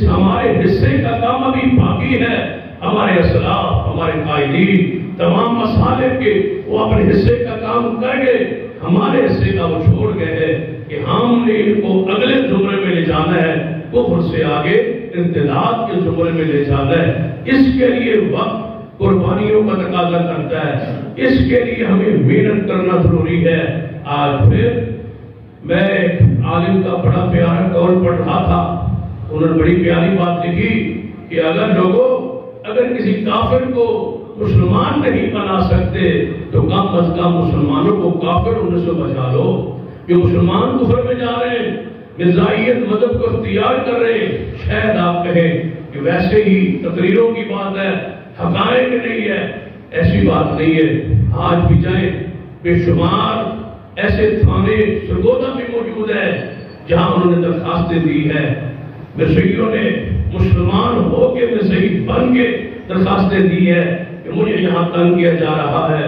ہمارے حصے کا کام ابھی باقی ہے۔ ہمارے اسلاف، ہمارے قائدین، تمام مصالح کے وہ اپنے حصے کا کام کر گئے، ہمارے حصے کا وہ چھوڑ گئے ہیں کہ ہم نے ان کو اگلے زمرے میں لے جانا ہے، کفر سے آگے ارتداد کے زمرے میں لے جانا ہے۔ اس کے لیے وقت قربانیوں کا تقاضا کرتا ہے، اس کے لیے ہمیں محنت کرنا ضروری ہے۔ آج پھر میں ایک عالم کا بڑا پیارا قول پڑھ رہا تھا، انہوں نے بڑی پیاری بات لکھی کہ اگر کسی کافر کو مسلمان نہیں بنا سکتے تو کم از کم مسلمانوں کو کافر ہونے سے بچا لو۔ جو مسلمان کفر میں جا رہے ہیں، مرزائیت مذہب کو اختیار کر رہے ہیں، شاید آپ کہیں کہ ویسے ہی تقریروں کی بات ہے، حقائق نہیں ہے، ایسی بات نہیں ہے۔ آج بھی جائیں، بے شمار ایسے تھانے سرگودا بھی موجود ہے جہاں انہوں نے درخواستیں دی ہے۔ مرزائیوں نے مسلمان ہو کے مرزائی بن کے درخواستیں دی ہے کہ مجھے یہاں تنگ کیا جا رہا ہے،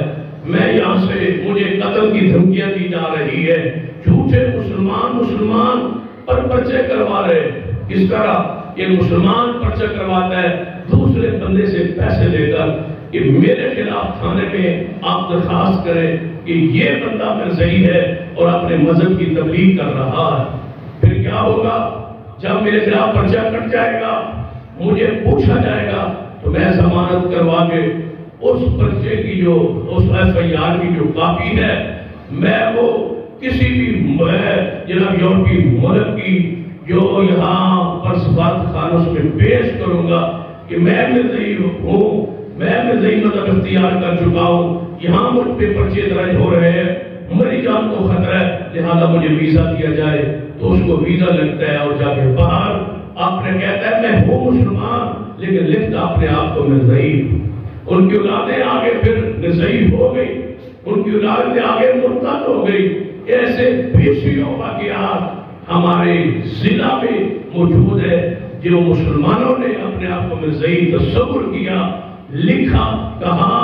میں یہاں سے مجھے قتل کی دھمکیاں دی جا رہی ہے، جھوٹے مسلمان پر پرچے کروا رہے۔ اس طرح یہ مسلمان پرچہ کرواتا ہے دوسرے بندے سے پیسے لے کر کہ میرے خلاف تھانے میں آپ درخواست کریں کہ یہ بندہ مرزائی ہے اور اپنے مذہب کی تبلیغ کر رہا ہے۔ پھر کیا ہوگا؟ جب میرے خلاف پرچہ کٹ جائے گا، مجھے پوچھا جائے گا تو میں ضمانت کروا کے اس پرچے کی جو اس FIR کی جو کاپی ہے میں وہ کسی بھی جناب یورپی ملک کی جو یہاں پر سفارت خانوں میں پیش کروں گا کہ میں مرزائی ہوں، میں مرزائی مذہب اختیار کر چکا ہوں، یہاں مجھ پہ پرچے درج ہو رہے ہیں، میری جان کو خطرہ ہے، لہذا مجھے ویزا دیا جائے۔ تو اس کو ویزا لگتا ہے اور جا کے باہر آپ نے کہتا ہے میں ہوں مسلمان، لیکن لکھتا اپنے آپ کو مرزائی۔ ان کی اولادیں آگے پھر مرزائی ہو گئی، ان کی اولادیں آگے مرتد ہو گئی۔ ایسے بیسیوں واقعات ہمارے ضلع میں موجود ہے جو مسلمانوں نے اپنے آپ کو مرزائی تصور کیا، لکھا، کہا،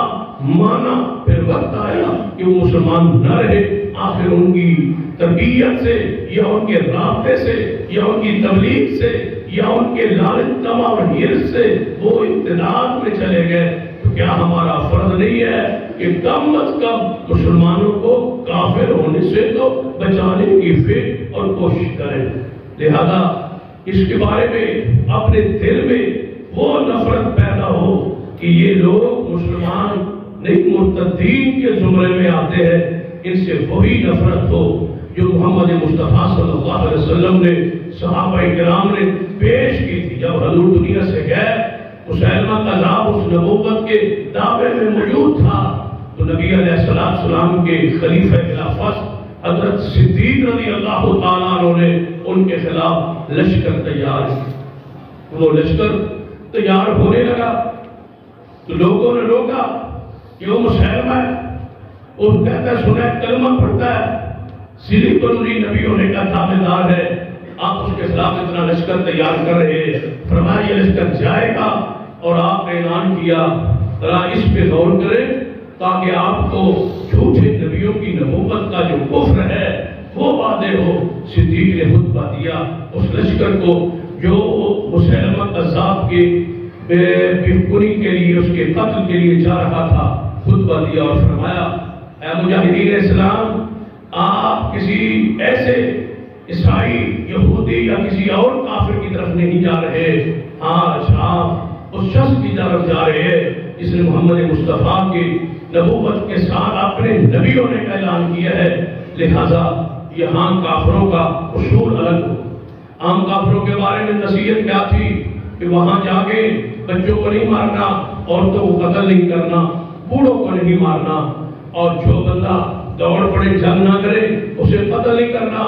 مانا، پھر وقت آیا کہ وہ مسلمان نہ رہے۔ آخر ان کی تربیت سے یا ان کے رابطے سے یا ان کی تبلیغ سے یا ان کے لالچ طمع اور حرص سے وہ ارتداد میں چلے گئے۔ تو کیا ہمارا فرض نہیں ہے کہ کم از کم مسلمانوں کو کافر ہونے سے تو بچانے کی فکر اور کوشش کریں؟ لہذا اس کے بارے میں اپنے دل میں وہ نفرت پیدا ہو کہ یہ لوگ مسلمان نہیں مرتدین کے زمرے میں آتے ہیں، ان سے وہی نفرت ہو جو محمد مصطفیٰ صلی اللہ علیہ وسلم نے صحابہ کرام نے پیش کی تھی۔ جب حضور دنیا سے گئے، مسیلمہ کذاب اس نبوت کے دعوے میں موجود تھا، تو نبی علیہ السلام کے خلیفہ خلافت حضرت صدیق رضی اللہ تعالیٰ عنہ نے ان کے خلاف لشکر تیار کیا۔ وہ لشکر تیار ہونے لگا تو لوگوں نے روکا کہ وہ مسیلمہ ہے، وہ کہتا ہے سنا کلمہ پڑھتا ہے، صدیق نبی نبیوں نے کہا تابعدار ہے، آپ اس کے خلاف اتنا لشکر تیار کر رہے ہیں، فرمایا یہ لشکر جائے گا، اور آپ نے اعلان کیا ذرا اس پہ غور کریں تاکہ آپ کو جھوٹے نبیوں کی نبوت کا جو کفر ہے وہ واضح ہو۔ صدیق نے خطبہ دیا اس لشکر کو جو مسیلمہ کذاب کے بے کے لیے، اس کے قتل کے لیے جا رہا تھا، خطبہ دیا اور فرمایا اے مجاہدین اسلام، آپ کسی ایسے عیسائی، یہودی یا کسی اور کافر کی طرف نہیں جا رہے، آج آپ اس شخص کی طرف جا رہے ہیں جس نے محمد مصطفیٰ کی نبوت کے ساتھ اپنے نبیوں نے اعلان کیا ہے، لہذا یہاں کافروں کا اصول الگ ہو۔ عام کافروں کے بارے میں نصیحت کیا تھی کہ وہاں جا کے بچوں کو نہیں مارنا، عورتوں کو قتل نہیں کرنا، بوڑھوں کو نہیں مارنا، اور جو بندہ دوڑ پڑے جنگ نہ کرے اسے قتل نہیں کرنا،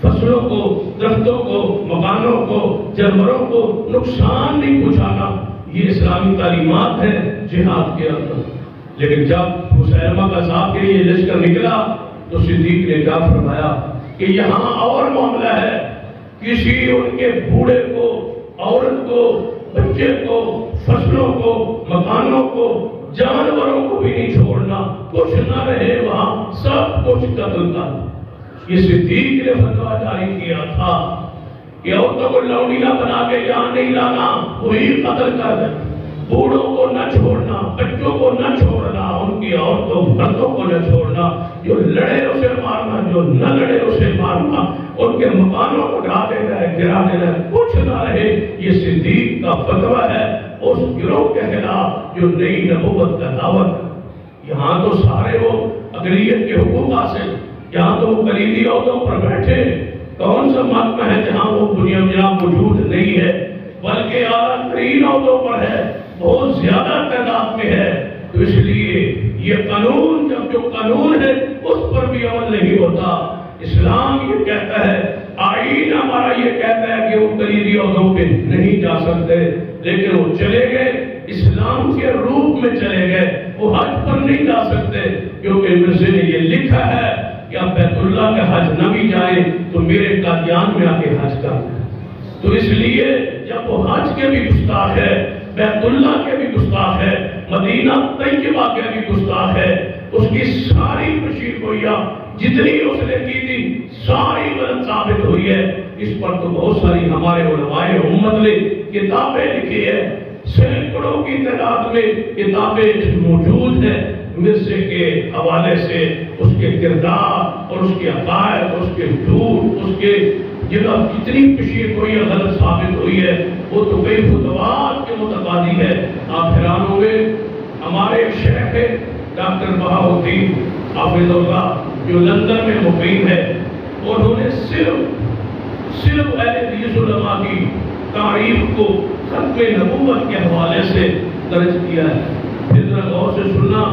فصلوں کو، درختوں کو، مکانوں کو، جانوروں کو نقصان نہیں پہنچانا۔ یہ اسلامی تعلیمات ہے جہاد کے اندر۔ لیکن جب مسیلمہ کذاب کے لیے لشکر نکلا تو صدیق نے کیا فرمایا کہ یہاں اور معاملہ ہے، کسی ان کے بوڑھے کو، عورت کو، بچے کو، فصلوں کو، مکانوں کو، جانوروں کو بھی نہیں چھوڑنا، کچھ نہ رہے وہاں، سب کچھ قتل کر۔ یہ صدیق نے فتویٰ جاری کیا تھا کہ عورتوں کو لونڈیاں بنا کے یہاں نہیں لانا، وہی قتل کر دیں، بوڑھوں کو نہ چھوڑنا، بچوں کو نہ چھوڑنا، ان کی عورتوں مردوں کو نہ چھوڑنا، جو لڑے اسے مارنا، جو نہ لڑے اسے مارنا، ان کے مکانوں کو ڈھا دینا ہے، گرا دینا ہے، کچھ نہ رہے۔ یہ صدیق کا فتویٰ ہے اس گروہ کے خلاف جو نئی نبوت کا دعوت۔ یہاں تو سارے وہ اقلیت کے حقوق حاصل، یہاں تو وہ کلیدی عہدوں پر بیٹھے، کون سا محکمہ ہے جہاں وہ دنیا میں موجود نہیں ہے، بلکہ اعلیٰ ترین عہدوں پر ہے، بہت زیادہ تعداد میں ہے۔ تو اس لیے یہ قانون، جب جو قانون ہے اس پر بھی عمل نہیں ہوتا۔ اسلام یہ کہتا ہے، آئین ہمارا یہ کہتا ہے کہ وہ کلیدی عہدوں پہ نہیں جا سکتے، لیکن وہ چلے گئے، اسلام کے روپ میں چلے گئے، وہ حج پر نہیں جا سکتے، کیونکہ مرزا نے یہ لکھا ہے کہ آپ بیت اللہ کے حج نہ بھی جائیں تو میرے قادیان میں آ کے حج کر دیں۔ تو اس لیے جب وہ حج کے بھی گستاخ ہے، بیت اللہ کے بھی گستاخ ہے، مدینہ طیبہ کے بھی گستاخ ہے، اس کی ساری تشریح گوئیاں جتنی اس نے کی تھی ساری غلط ثابت ہوئی ہے۔ اس پر تو بہت ساری ہمارے علماء امت نے کتابیں لکھی ہے، سینکڑوں کی تعداد میں کتابیں موجود ہیں مرزا کے حوالے سے، اس کے کردار اور اس کے عقائد، اس کے جھوٹ، اس کے جگہ کتنی تشریح ہوئی ہے، غلط ثابت ہوئی ہے، وہ تو کئی فتوات کے متقاضی ہے۔ آپ حیران ہوں گے، ہمارے ایک شیخ ہے ڈاکٹر بہاؤالدین حافظ اللہ جو لندن میں مقیم ہے، انہوں نے صرف اہل حدیث علماء کی تعریف کو ختم نبوت کے حوالے سے درج کیا ہے۔ پھر ذرا غور سے سننا،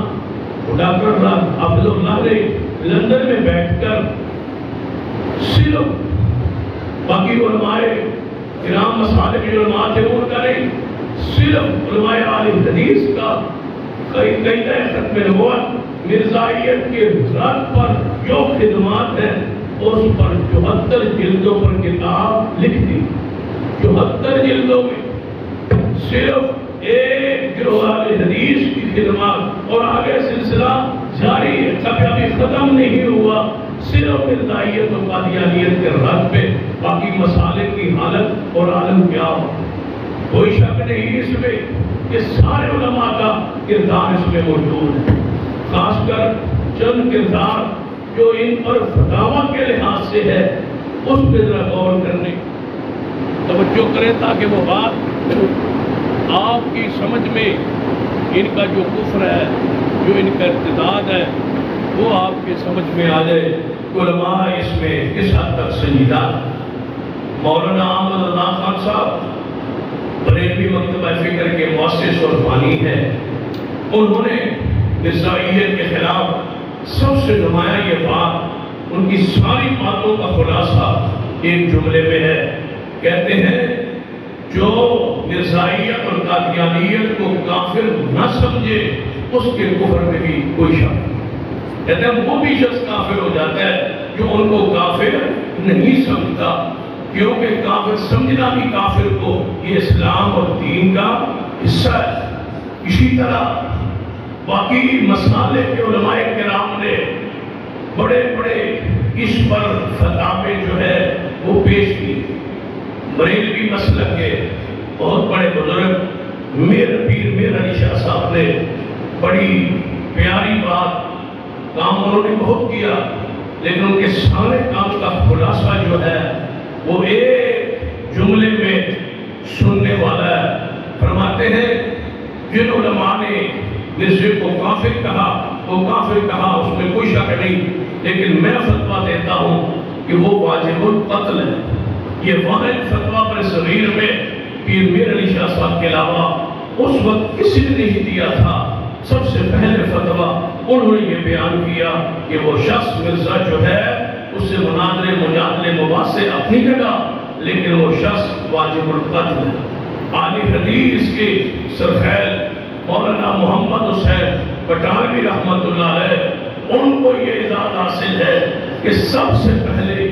ڈاکٹر حافظ اللہ نے لندن میں بیٹھ کر صرف باقی علماء کرام مسالک جو علماء تھے وہ کریں، صرف علماء اہل حدیث کا قاعدہ ختم نبوت مرزائیت کے رد پر جو خدمات ہیں اس پر 74 جلدوں پر کتاب لکھ دی۔ 74 جلدوں میں صرف ایک گروہ اہل حدیث کی خدمات، اور آگے سلسلہ جاری ہے، کبھی ختم نہیں ہوا، صرف مرزائیت و قادیانیت کے رد پہ، باقی مسالک کی حالت اور عالم کیا ہو، کوئی شک نہیں اس میں کہ سارے علماء کا کردار اس میں موجود ہے۔ خاص کر چند کردار جو ان پر فتاویٰ کے لحاظ سے ہے اس پہ ذرا غور کرنے توجہ کریں، تاکہ وہ بات آپ کی سمجھ میں ان کا جو کفر ہے، جو ان کا ارتداد ہے، وہ آپ کے سمجھ میں آ جائے۔ علماء اس میں کس حد تک سنجیدہ۔ مولانا احمد اللہ خان صاحب بریلوی مکتبہ فکر کے مؤسس اور بانی ہیں، انہوں نے مرزائیت کے خلاف سب سے نمایاں یہ بات، ان کی ساری باتوں کا خلاصہ ایک جملے میں ہے، کہتے ہیں جو مرزائیت اور قادیانیت کو کافر نہ سمجھے اس کے کفر میں بھی کوئی شک نہیں۔ کہتے ہیں وہ بھی شخص کافر ہو جاتا ہے جو ان کو کافر نہیں سمجھتا، کیونکہ کافر سمجھنا بھی کافر کو یہ اسلام اور دین کا حصہ ہے۔ اسی طرح باقی مسالے کے علماء کرام نے بڑے بڑے اس پر فتاوے جو ہے وہ پیش کی۔ بریلوی مسلک کے بہت بڑے بزرگ میر علی شاہ صاحب نے بڑی پیاری بات، کام انہوں نے بہت کیا، لیکن ان کے سارے کام کا خلاصہ جو ہے وہ ایک جملے میں سننے والا ہے۔ فرماتے ہیں جن علماء نے مرزا کو کافر کہا وہ کافر کہا، اس میں کوئی شک نہیں، لیکن میں فتویٰ دیتا ہوں کہ وہ واجب القتل ہے۔ یہ واحد فتویٰ پر صغیر میں پیر میر علی شاہ صاحب کے علاوہ اس وقت کسی نے نہیں دیا تھا۔ سب سے پہلے فتویٰ انہوں نے یہ بیان کیا کہ وہ شخص مرزا جو ہے اس سے مناظرے مجادلے مباحثے اپنی جگہ، لیکن وہ شخص واجب القتل ہے۔ اہل حدیث کے سرخیل مولانا محمد حسین بٹالوی رحمت اللہ علیہ، ان کو یہ اعزاز حاصل ہے کہ سب سے پہلے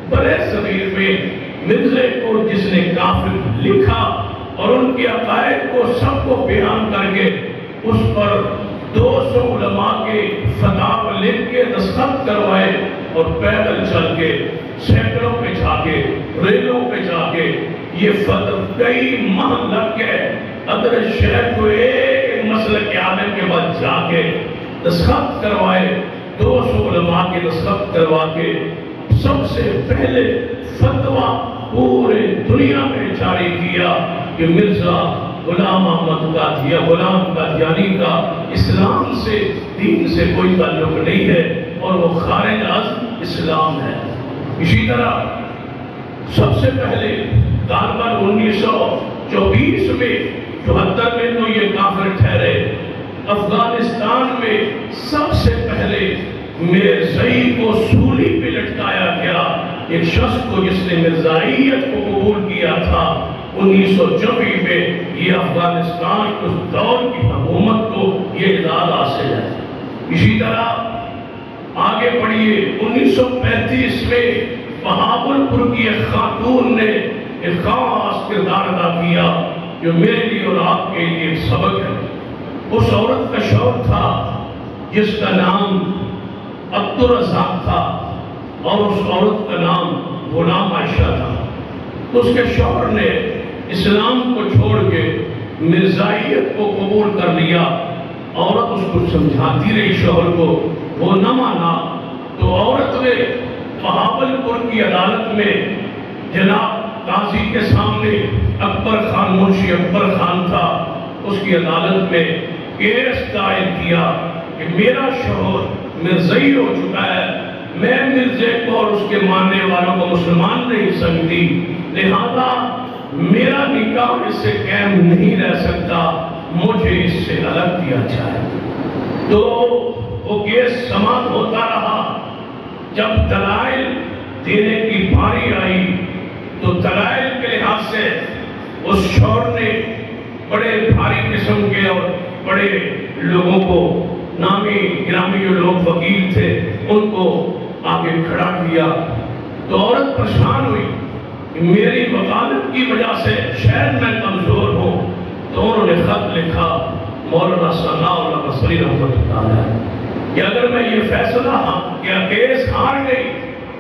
برے صغیر میں مرزے کو جس نے کافر لکھا اور ان کے عقائد کو سب کو بیان کر کے اس پر 200 علماء کے فتاوی لکھ کے دستخط کروائے اور پیدل چل کے سینکڑوں پہ جا کے ریلوں پہ جا کے یہ فتو کئی ماہ لگ گئے ادر شہر کو ایک مسئلہ کے عالم کے بعد جا کے دستخط کروائے 200 علماء کے دستخط کروا کے سب سے پہلے فتویٰ پورے دنیا میں جاری کیا کہ مرزا غلام احمد غلام قادیانی کا اسلام سے دین سے کوئی تعلق نہیں ہے اور وہ خارج از اسلام ہے۔ اسی طرح سب سے پہلے غالباً 1924 میں 74 میں تو یہ کافر ٹھہرے، افغانستان میں سب سے پہلے مرزائی کو سولی پہ لٹکایا گیا ایک شخص کو جس نے مرزائیت کو قبول کیا تھا 1924 میں۔ یہ افغانستان اس دور کی حکومت کو یہ اعزاز حاصل ہے۔ اسی طرح آگے بڑھیے 1935 میں بہاولپور کی ایک خاتون نے ایک خاص کردار ادا کیا جو میرے لیے اور آپ کے لیے ایک سبق ہے۔ اس عورت کا شوہر تھا جس کا نام عبدالرزاق تھا اور اس عورت کا نام غلام عائشہ تھا۔ تو اس کے شوہر نے اسلام کو چھوڑ کے مرزائیت کو قبول کر لیا۔ عورت اس کو سمجھاتی رہی شوہر کو، وہ نہ مانا تو عورت نے بہاولپور کی عدالت میں جناب قاضی کے سامنے اکبر خان منشی اکبر خان تھا، اس کی عدالت میں کیس دائر کیا کہ میرا شوہر مرزائی ہو چکا ہے، میں مرزے کو اور اس کے ماننے والوں کو مسلمان نہیں سمجھتی، لہذا میرا نکاح اس سے قائم نہیں رہ سکتا، مجھے اس سے الگ کیا جائے۔ تو وہ کیس سماعت ہوتا رہا۔ جب دلائل دینے کی باری آئی تو دلائل کے لحاظ سے اس شوہر نے بڑے بھاری قسم کے اور بڑے لوگوں کو نامی گرامی جو لوگ وکیل تھے ان کو آگے کھڑا کیا تو عورت پریشان ہوئی کہ میری وکالت کی وجہ سے شاید میں کمزور ہوں، تو انہوں نے خط لکھا مولانا ثناء اللہ بصری رحمۃ اللہ علیہ کہ اگر میں یہ فیصلہ کیا کیس ہار گئی،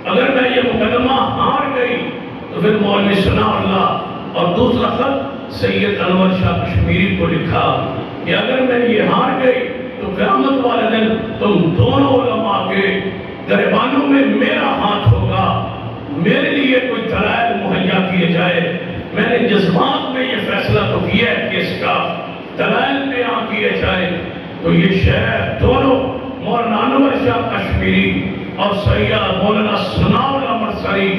اگر میں یہ مقدمہ ہار گئی تو پھر مولوی ثناء اللہ، اور دوسرا خط سید انور شاہ کشمیری کو لکھا کہ اگر میں یہ ہار گئی تو قیامت والے دن تم دونوں علماء کے گریبانوں میں میرا ہاتھ ہوگا، میرے لیے کوئی دلائل مہیا کیے جائے۔ میں نے جذبات میں یہ فیصلہ تو کیا ہے کہ اس کا دلائل بیان کیے جائے، تو یہ شہر دونوں مولانا انور شاہ کشمیری اور سید مولانا ثناء اللہ مرسری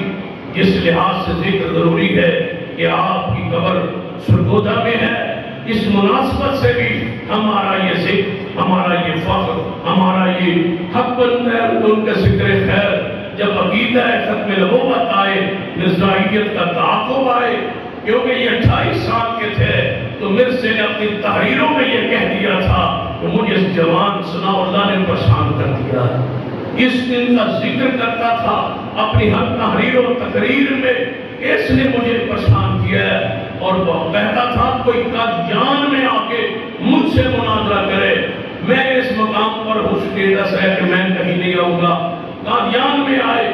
جس لحاظ سے ذکر ضروری ہے کہ آپ کی قبر سرگودا میں ہے، اس مناسبت سے بھی ہمارا یہ ذکر، ہمارا یہ فخر، ہمارا یہ حق بنتا ہے ان کا ذکر خیر۔ جب عقیدہ ختم نبوت آئے، مرزائیت کا تعاقب آئے، کیونکہ یہ 28 سال کے تھے تو مرزے نے اپنی تحریروں میں یہ کہہ دیا تھا کہ مجھے اس جوان ثناء اللہ نے پریشان کر دیا، اس دن کا ذکر کرتا تھا اپنی ہر تحریر و تقریر میں، اس نے مجھے پریشان کیا ہے، اور وہ کہتا تھا کوئی قادیان میں آ کے مجھ سے مناظرہ کرے، میں اس مقام پر ہوں، سٹیٹس ہے کہ میں کہیں نہیں آؤں گا۔ قادیان میں آئے،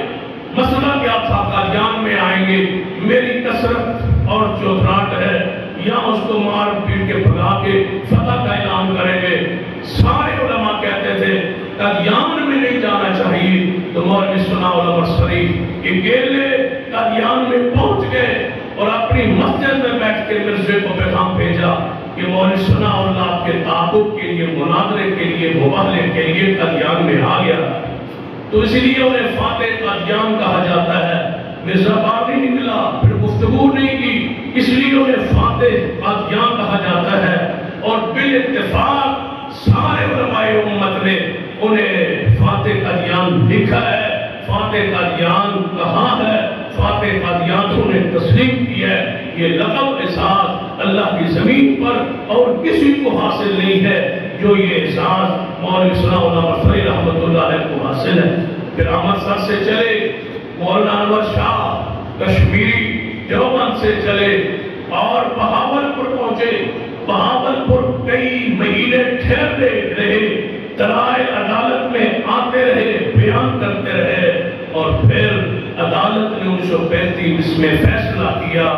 مسئلہ کیا تھا؟ قادیان میں آئیں گے، میری کثرت اور چوتھراٹ ہے، یا اس کو مار پیٹ کے بھگا کے فتح کا اعلان کریں گے۔ سارے علماء کہتے تھے قادیان میں نہیں جانا چاہیے، تو مولوی ثناء اللہ مرسری اکیلے قادیان میں پہنچ گئے اور اپنی مسجد میں بیٹھ کے مرزے کو پیغام بھیجا کہ مولوی ثناء اللہ آپ کے تعاقب کے لیے، مناظرے کے لیے، مباہلے کے لیے قادیان میں آ گیا۔ تو اسی لیے انہیں فاتح قادیان کہا جاتا ہے۔ مرزا باقی نکلا، پھر گفتگو نہیں کی، اس لیے انہیں فاتح قادیان کہا جاتا ہے، اور بالاتفاق سارے علماء امت نے انہیں فاتح قادیان لکھا ہے، فاتح قادیان کہاں ہے، فاتح قادیان انہیں تسلیم کیا ہے۔ یہ لقب اعزاز اللہ کی زمین پر اور کسی کو حاصل نہیں ہے۔ جو یہ احساس مولوی ثناء اللہ مصری رحمۃ اللہ علیہ کو حاصل ہے۔ پھر امرتسر سے چلے، مولانا انور شاہ کشمیری دیوبند سے چلے اور بہاولپور پہنچے۔ بہاولپور کئی مہینے ٹھہرتے رہے، دلائل عدالت میں آتے رہے، بیان کرتے رہے، اور پھر عدالت نے 1935 میں فیصلہ کیا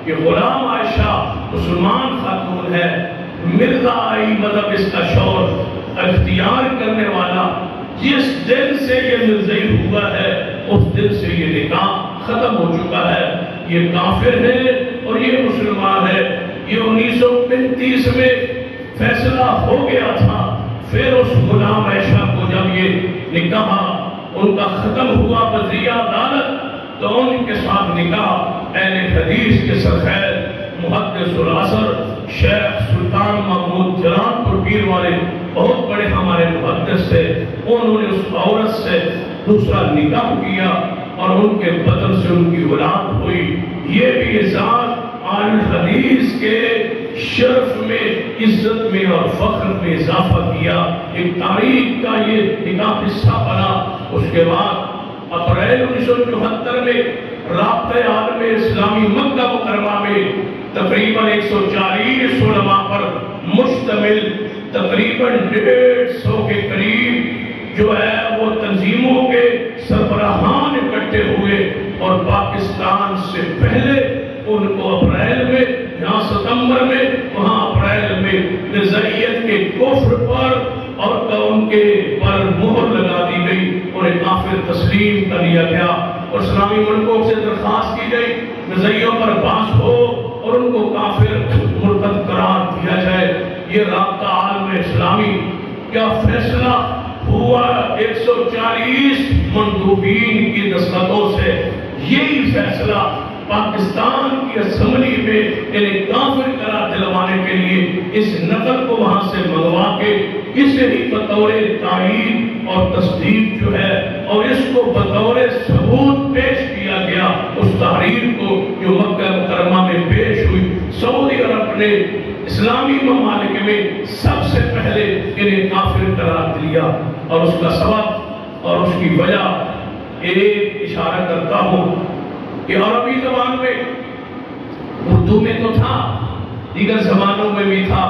کہ غلام عائشہ مسلمان خاتون ہے، مرزائی مذہب اس کا شور اختیار کرنے والا، جس دن سے یہ مرزائی ہوا ہے اس دن سے یہ نکاح ختم ہو چکا ہے، یہ کافر ہے اور یہ مسلمان ہے۔ یہ 1935 میں فیصلہ ہو گیا تھا۔ پھر اس غلام عائشہ کو جب یہ نکاح ان کا ختم ہوا بذریعہ عدالت، تو ان کے ساتھ نکاح اہل حدیث کے سرخیر محدث العصر شیخ سلطان محمود جلال پور پیر والے بہت بڑے ہمارے محدث تھے، انہوں نے اس عورت سے دوسرا نکاح کیا اور ان کے بدن سے ان کی اولاد ہوئی۔ یہ بھی اعزاز اہل حدیث کے شرف میں، عزت میں اور فخر میں اضافہ کیا۔ ایک تاریخ کا یہ نکاح حصہ بنا۔ اس کے بعد اپریل 1974 میں رابطہ عالم اسلامی مکہ مکرمہ میں تقریباً 140 علماء پر مشتمل تقریباً 150 کے قریب جو ہے وہ تنظیموں کے سربراہان اکٹھے ہوئے، اور پاکستان سے پہلے ان کو اپریل میں، یہاں ستمبر میں، وہاں اپریل میں مرزائیت کے کفر پر اور ان کے پر مہر لگا دی گئی، انہیں کافر تسلیم کر لیا گیا، اور اسلامی ملکوں سے درخواست کی گئی مرزائیوں پر بحث ہو اور ان کو کافر مرتد قرار دیا جائے۔ یہ رابطہ عالم اسلامی کا فیصلہ ہوا 140 مندوبین کی دستخطوں سے۔ یہی فیصلہ پاکستان کی اسمبلی میں انہیں کافر قرار دلوانے کے لیے اس نقل کو وہاں سے منگوا کے اسے ہی بطور تائید اور تصدیق جو ہے، اور اس کو بطور ثبوت پیش کیا گیا اس تحریر کو جو مکہ مکرمہ میں پیش ہوئی۔ سعودی عرب نے اسلامی ممالک میں سب سے پہلے انہیں کافر قرار دیا، اور اس کا سبب اور اس کی وجہ ایک اشارہ کرتا ہوں کہ عربی زبان میں، اردو میں تو تھا، دیگر زبانوں میں بھی تھا،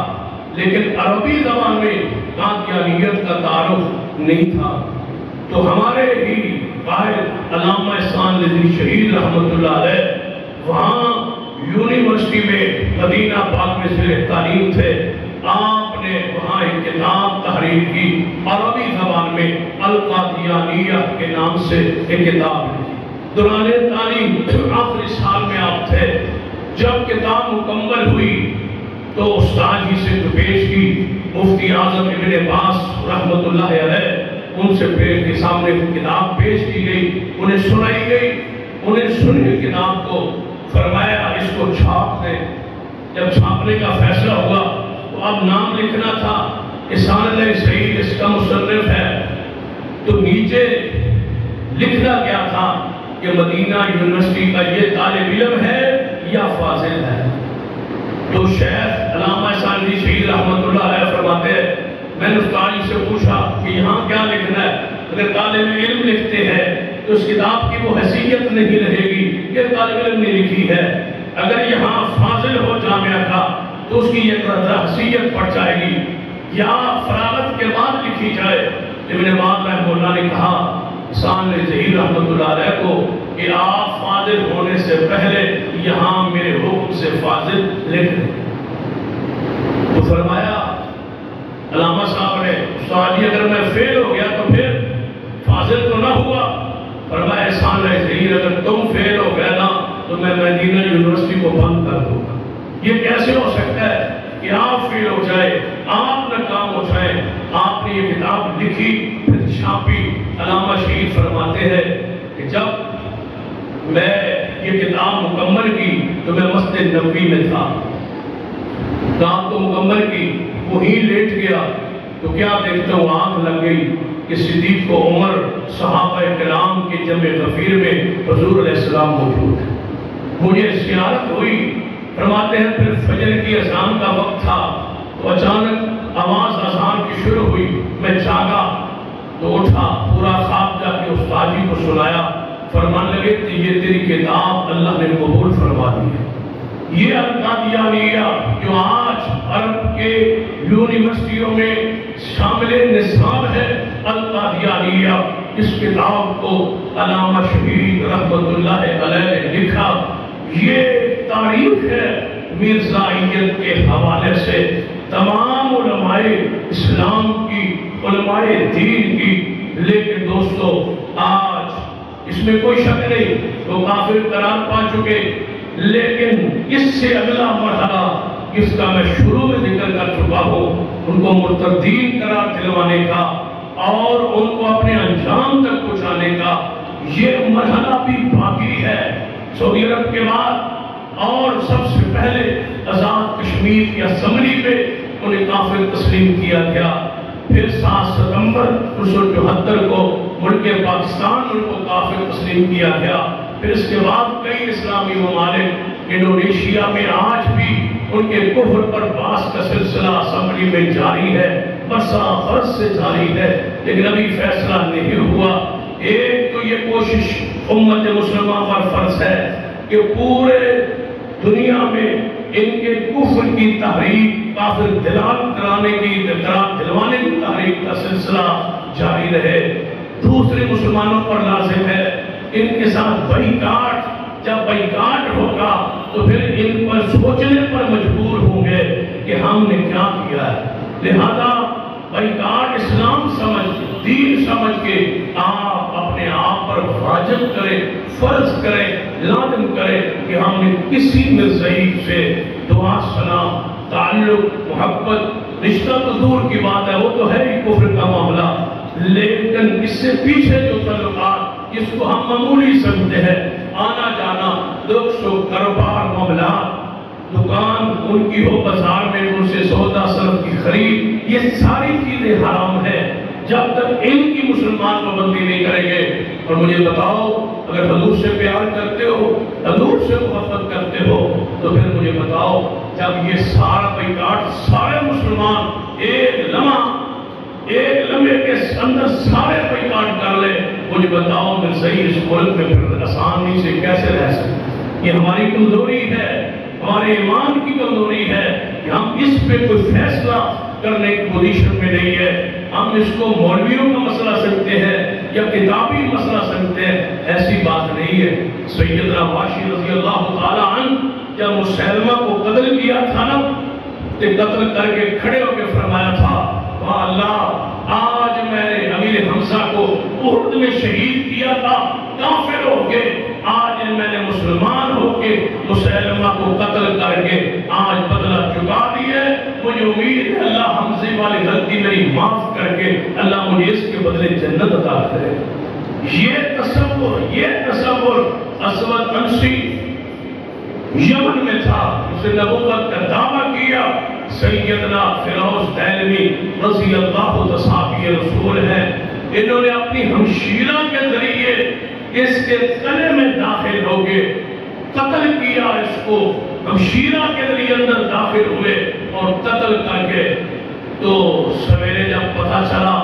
لیکن عربی زبان میں قادیانیت کا تعارف نہیں تھا۔ تو ہمارے ہی قائد علامہ احسان رضوی شہید رحمۃ اللہ علیہ وہاں یونیورسٹی میں مدینہ پاک میں زیر تعلیم تھے، آپ نے وہاں ایک کتاب تحریر کی عربی زبان میں، القادیانیہ کے نام سے ایک کتاب لکھی۔ دوران تعلیم آخری سال میں آپ تھے، جب کتاب مکمل ہوئی تو استاد جی سے پیش کی، مفتی اعظم ابن عباس رحمۃ اللہ علیہ ان سے پیش کے سامنے کتاب پیش کی گئی، انہیں سنائی گئی، انہیں سنی کتاب کو فرمایا اس کو چھاپ دیں۔ جب چھاپنے کا فیصلہ ہوا تو اب نام لکھنا تھا، احسان اللہ سعید اس کا مصنف ہے، تو نیچے لکھنا کیا تھا کہ مدینہ یونیورسٹی کا یہ طالب علم ہے یا فاضل ہے۔ تو شیخ علامہ احسان رضوی شہید رحمۃ اللہ علیہ فرماتے ہیں، میں نے استاد جی سے پوچھا کہ یہاں کیا لکھنا ہے؟ اگر طالب علم لکھتے ہیں تو اس کتاب کی وہ حیثیت نہیں رہے گی کہ طالب علم نے لکھی ہے، اگر یہاں فاضل ہو جامعہ کا تو اس کی یہ حیثیت پڑ جائے گی، یا فراغت کے بعد لکھی جائے۔ ابن باز رحمہ اللہ نے کہا احسان رضوی رحمۃ اللہ علیہ کو کہ آپ فاضل ہونے سے پہلے یہاں میرے حکم سے فاضل لکھ دیں۔ تو فرمایا علامہ صاحب نے، استاد جی اگر میں فیل ہو گیا تو پھر فاضل تو نہ ہوا؟ فرمایا احسان رضوی اگر تم فیل ہو گیا نا تو میں مدینہ یونیورسٹی کو بند کر دوں گا۔ یہ کیسے ہو سکتا ہے کہ آپ فیل ہو جائے، آپ ناکام ہو جائے؟ آپ نے یہ کتاب لکھی، پھر چھاپی۔ علامہ شہید فرماتے ہیں کہ جب میں یہ کتاب مکمل کی تو میں مسجد نبوی میں تھا، کتاب تو مکمل کی، وہیں لیٹ گیا تو کیا دیکھتا ہوں آنکھ لگ گئی کہ صدیق و عمر صحابہ کرام کے جمع غفیر میں حضور علیہ السلام موجود ہے۔ مجھے زیارت ہوئی۔ فرماتے ہیں پھر فجر کی اذان کا وقت تھا تو اچانک آواز اذان تو اٹھا، پورا خواب جا کے استاد جی کو سنایا، فرمان لگے کہ یہ تیری کتاب اللہ نے قبول فرما دی ہے۔ یہ القادیانیہ جو آج عرب کے یونیورسٹیوں میں شامل نصاب ہے، القادیانیہ، اس کتاب کو علامہ شہید رحمت اللہ علیہ نے لکھا۔ یہ تاریخ ہے مرزائیت کے حوالے سے تمام علماء اسلام کی، علماء دین کی۔ لیکن دوستو آج اس میں کوئی شک نہیں، وہ کافر قرار پا چکے، لیکن اس سے اگلا مرحلہ جس کا میں شروع میں ذکر کر چکا ہوں، ان کو مرتدین قرار دلوانے کا اور ان کو اپنے انجام تک پہنچانے کا یہ مرحلہ بھی باقی ہے۔ سعودی عرب کے بعد اور سب سے پہلے آزاد کشمیر کی اسمبلی پہ انہیں کافر تسلیم کیا گیا، پھر 7 ستمبر 1974 کو ملک پاکستان ان کو کافر تسلیم کیا گیا، پھر اس کے بعد کئی اسلامی ممالک، انڈونیشیا میں آج بھی ان کے کفر پر باس کا سلسلہ اسمبلی میں جاری ہے، برسا برس سے جاری ہے، لیکن ابھی فیصلہ نہیں ہوا۔ ایک تو یہ کوشش امت مسلمہ پر فرض ہے کہ پورے دنیا میں ان کے کفر کی تحریک، کافر دلوانے کی تحریک کا سلسلہ جاری رہے۔ دوسرے مسلمانوں پر لازم ہے ان کے ساتھ بائیکاٹ، جب بائیکاٹ ہوگا تو پھر ان پر سوچنے پر مجبور ہوں گے کہ ہم نے کیا کیا ہے۔ لہذا بائیکاٹ اسلام سمجھ، دین سمجھ کے آپ اپنے آپ پر واجب کریں، فرض کریں، لازم کریں کہ ہم نے کسی مرزائی سے دعا سلام، تعلق، محبت، رشتہ تو دور کی بات ہے، وہ تو ہے ہی کفر کا معاملہ، لیکن اس سے پیچھے جو تعلقات جس کو ہم معمولی سمجھتے ہیں، آنا جانا، دکھ سکھ، کاروبار، معاملات، دکان ان کی ہو، بازار میں ان سے سودا سلم کی خرید، یہ ساری چیزیں حرام ہیں جب تک ان کی مسلمان پابندی نہیں کریں گے۔ اور مجھے بتاؤ، اگر حضور سے پیار کرتے ہو، حضور سے محبت کرتے ہو، تو پھر مجھے بتاؤ جب یہ سارا بائیکاٹ سارے مسلمان ایک لمحے کے اندر سارے بائیکاٹ کر لے، مجھے بتاؤ کہ صحیح اس ملک میں پھر آسانی سے کیسے رہ سکتے؟ یہ ہماری کمزوری ہے، ہمارے ایمان کی کمزوری ہے کہ ہم اس پہ کوئی فیصلہ کرنے کی پوزیشن میں نہیں ہے۔ ہم اس کو مولویوں کا مسئلہ سمجھتے ہیں یا کتابی مسئلہ سمجھتے ہیں، ایسی بات نہیں ہے۔ سیدنا واشی رضی اللہ تعالی عنہ جب مسلمہ کو قتل کیا تھا نا، تو قتل کر کے کھڑے ہو کے فرمایا تھا، واہ اللہ، آج میں نے امیر حمزہ کو احد میں شہید کیا تھا، کافر ہو کے، آج میں نے مسلمان ہو کے مسلمہ کو قتل کر کے آج بدلہ چکا دیا ہے، مجھے امید ہے اللہ حمزے والی غلطی میری معاف کر کے اللہ مجھے اس کے بدلے جنت عطا کرے۔ یہ تصور اسود انسی یمن میں تھا، اسے نبوت کا دعویٰ کیا۔ سیدنا فیروز دہلوی رضی اللہ تصحابی رسول ہیں، انہوں نے اپنی ہمشیرہ کے ذریعے اس کے گلے میں داخل ہو کے قتل کیا، اس کو ہمشیرہ کے ذریعے اندر داخل ہوئے اور قتل کر کے، تو سویرے جب پتہ چلا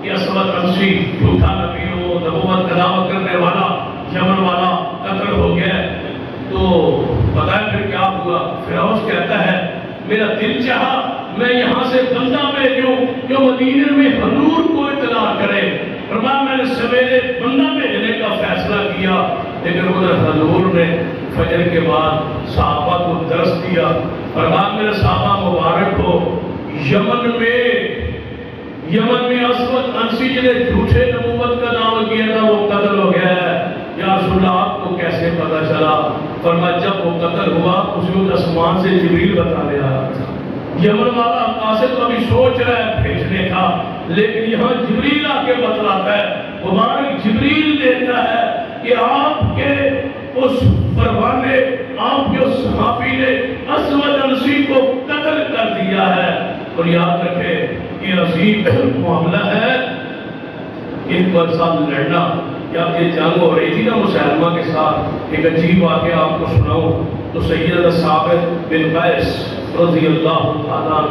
کہ اسود انسی جھوٹا نبی ہو، نبوت کا دعویٰ کرنے والا یمن والا قتل ہو گیا، تو پتہ ہے پھر کیا ہوا؟ فیروز کہتا ہے میرا دل چاہا میں یہاں سے بندہ بھیجوں جو مدینے میں حضور کو اطلاع کرے، فرمایا میں نے سویرے بندہ بھیجنے کا فیصلہ کیا، لیکن ادھر حضور نے فجر کے بعد صحابہ کو درس دیا، فرمایا میرے صحابہ مبارک ہو، یمن میں اسود انسی جنہیں جھوٹے نبوت کا دعویٰ کیا تھا وہ قتل ہو گیا ہے، یا رسول اللہ آپ کو کیسے پتا چلا؟ فرمایا جب وہ قتل ہوا اسی وقت آسمان سے جبریل بتانے آیا تھا۔ یمن والا قاصد ابھی سوچ رہا ہے بھیجنے کا، لیکن یہاں جبریل آ کے بتلاتا ہے، مبارک جبریل دیتا ہے کہ آپ کے اس پروانے، آپ کے اس صحابی نے اسود انسی کو قتل کر دیا ہے۔ اور یاد رکھے یہ عظیم معاملہ ہے، ان پر ساتھ لڑنا، یا یہ جنگ ہو رہی تھی نا مسلمہ کے ساتھ، ایک عجیب واقعہ آپ کو سناؤں تو سیدنا ثابت بن قیس رضی اللہ عنہ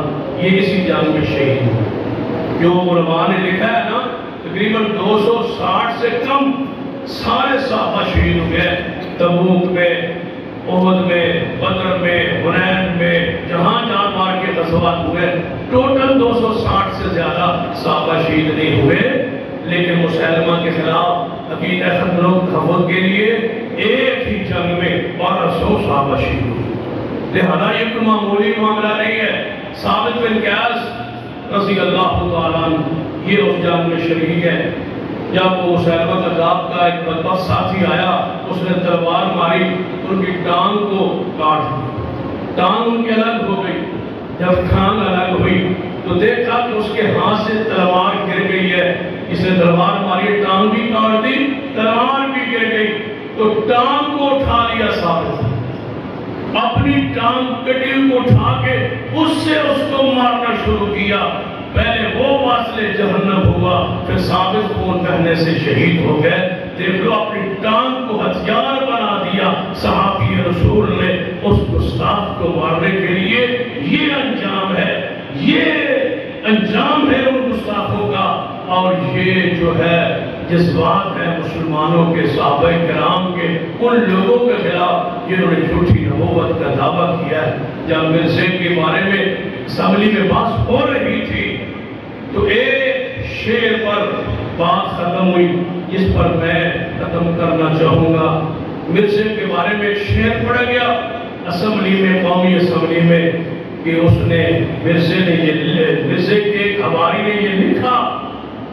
یہ اسی جنگ میں شہید ہوئے۔ جو علماء نے لکھا ہے نا کہ تقریباً 260 سے کم سارے صحابہ شہید ہوئے، تبوک میں، احد میں، بدر میں، حنین میں، جہاں جہاں مار کے غزوات ہوئے، ٹوٹل 260 سے زیادہ صحابہ شہید نہیں ہوئے، لیکن مسلمہ کے خلاف عقیدہ ختم و تحفظ کے لیے ایک ہی جنگ میں 1200 صحابہ شہید ہوئے۔ لہذا یہ کوئی معمولی معاملہ نہیں ہے۔ ثابت بن قیس رضی اللہ تعالیٰ عنہ یہ اس جنگ میں شریک ہے۔ جب وہ مسلمہ کذاب کا ایک بدبخت ساتھی آیا، اس نے تلوار ماری، ان کی ٹانگ کو کاٹ دیا، ٹانگ ان کی الگ ہو گئی۔ جب ٹانگ الگ ہوئی تو دیکھا کہ اس کے ہاتھ سے تلوار گر گئی ہے، اس نے تلوار ماری، ٹانگ بھی کاٹ دی، تلوار بھی گر گئی، تو ٹانگ کو اٹھا لیا ثابت، اپنی ٹانگ کٹی کو اٹھا کے اس سے اس کو مارنا شروع کیا۔ پہلے وہ واصل جہنم ہوا، پھر ثابت خون بہنے سے شہید ہو گئے۔ دیکھ لو، اپنی ٹانگ کو ہتھیار بنا دیا صحابی رسول نے اس گستاخ کو مارنے کے لیے۔ یہ انجام ہے، یہ انجام ہے ان گستاخوں کا، اور یہ جو ہے جذبات ہے مسلمانوں کے، صحابہ کرام کے، ان لوگوں کے خلاف جنہوں نے جھوٹی نبوت کا دعویٰ کیا ہے۔ جب مرزے کے بارے میں اسمبلی میں بات ہو رہی تھی تو ایک شعر پر بات ختم ہوئی، جس پر میں ختم کرنا چاہوں گا۔ مرزے کے بارے میں ایک شعر پڑھا گیا اسمبلی میں، قومی اسمبلی میں، کہ اس نے مرزے کے ایک حواری نے یہ لکھا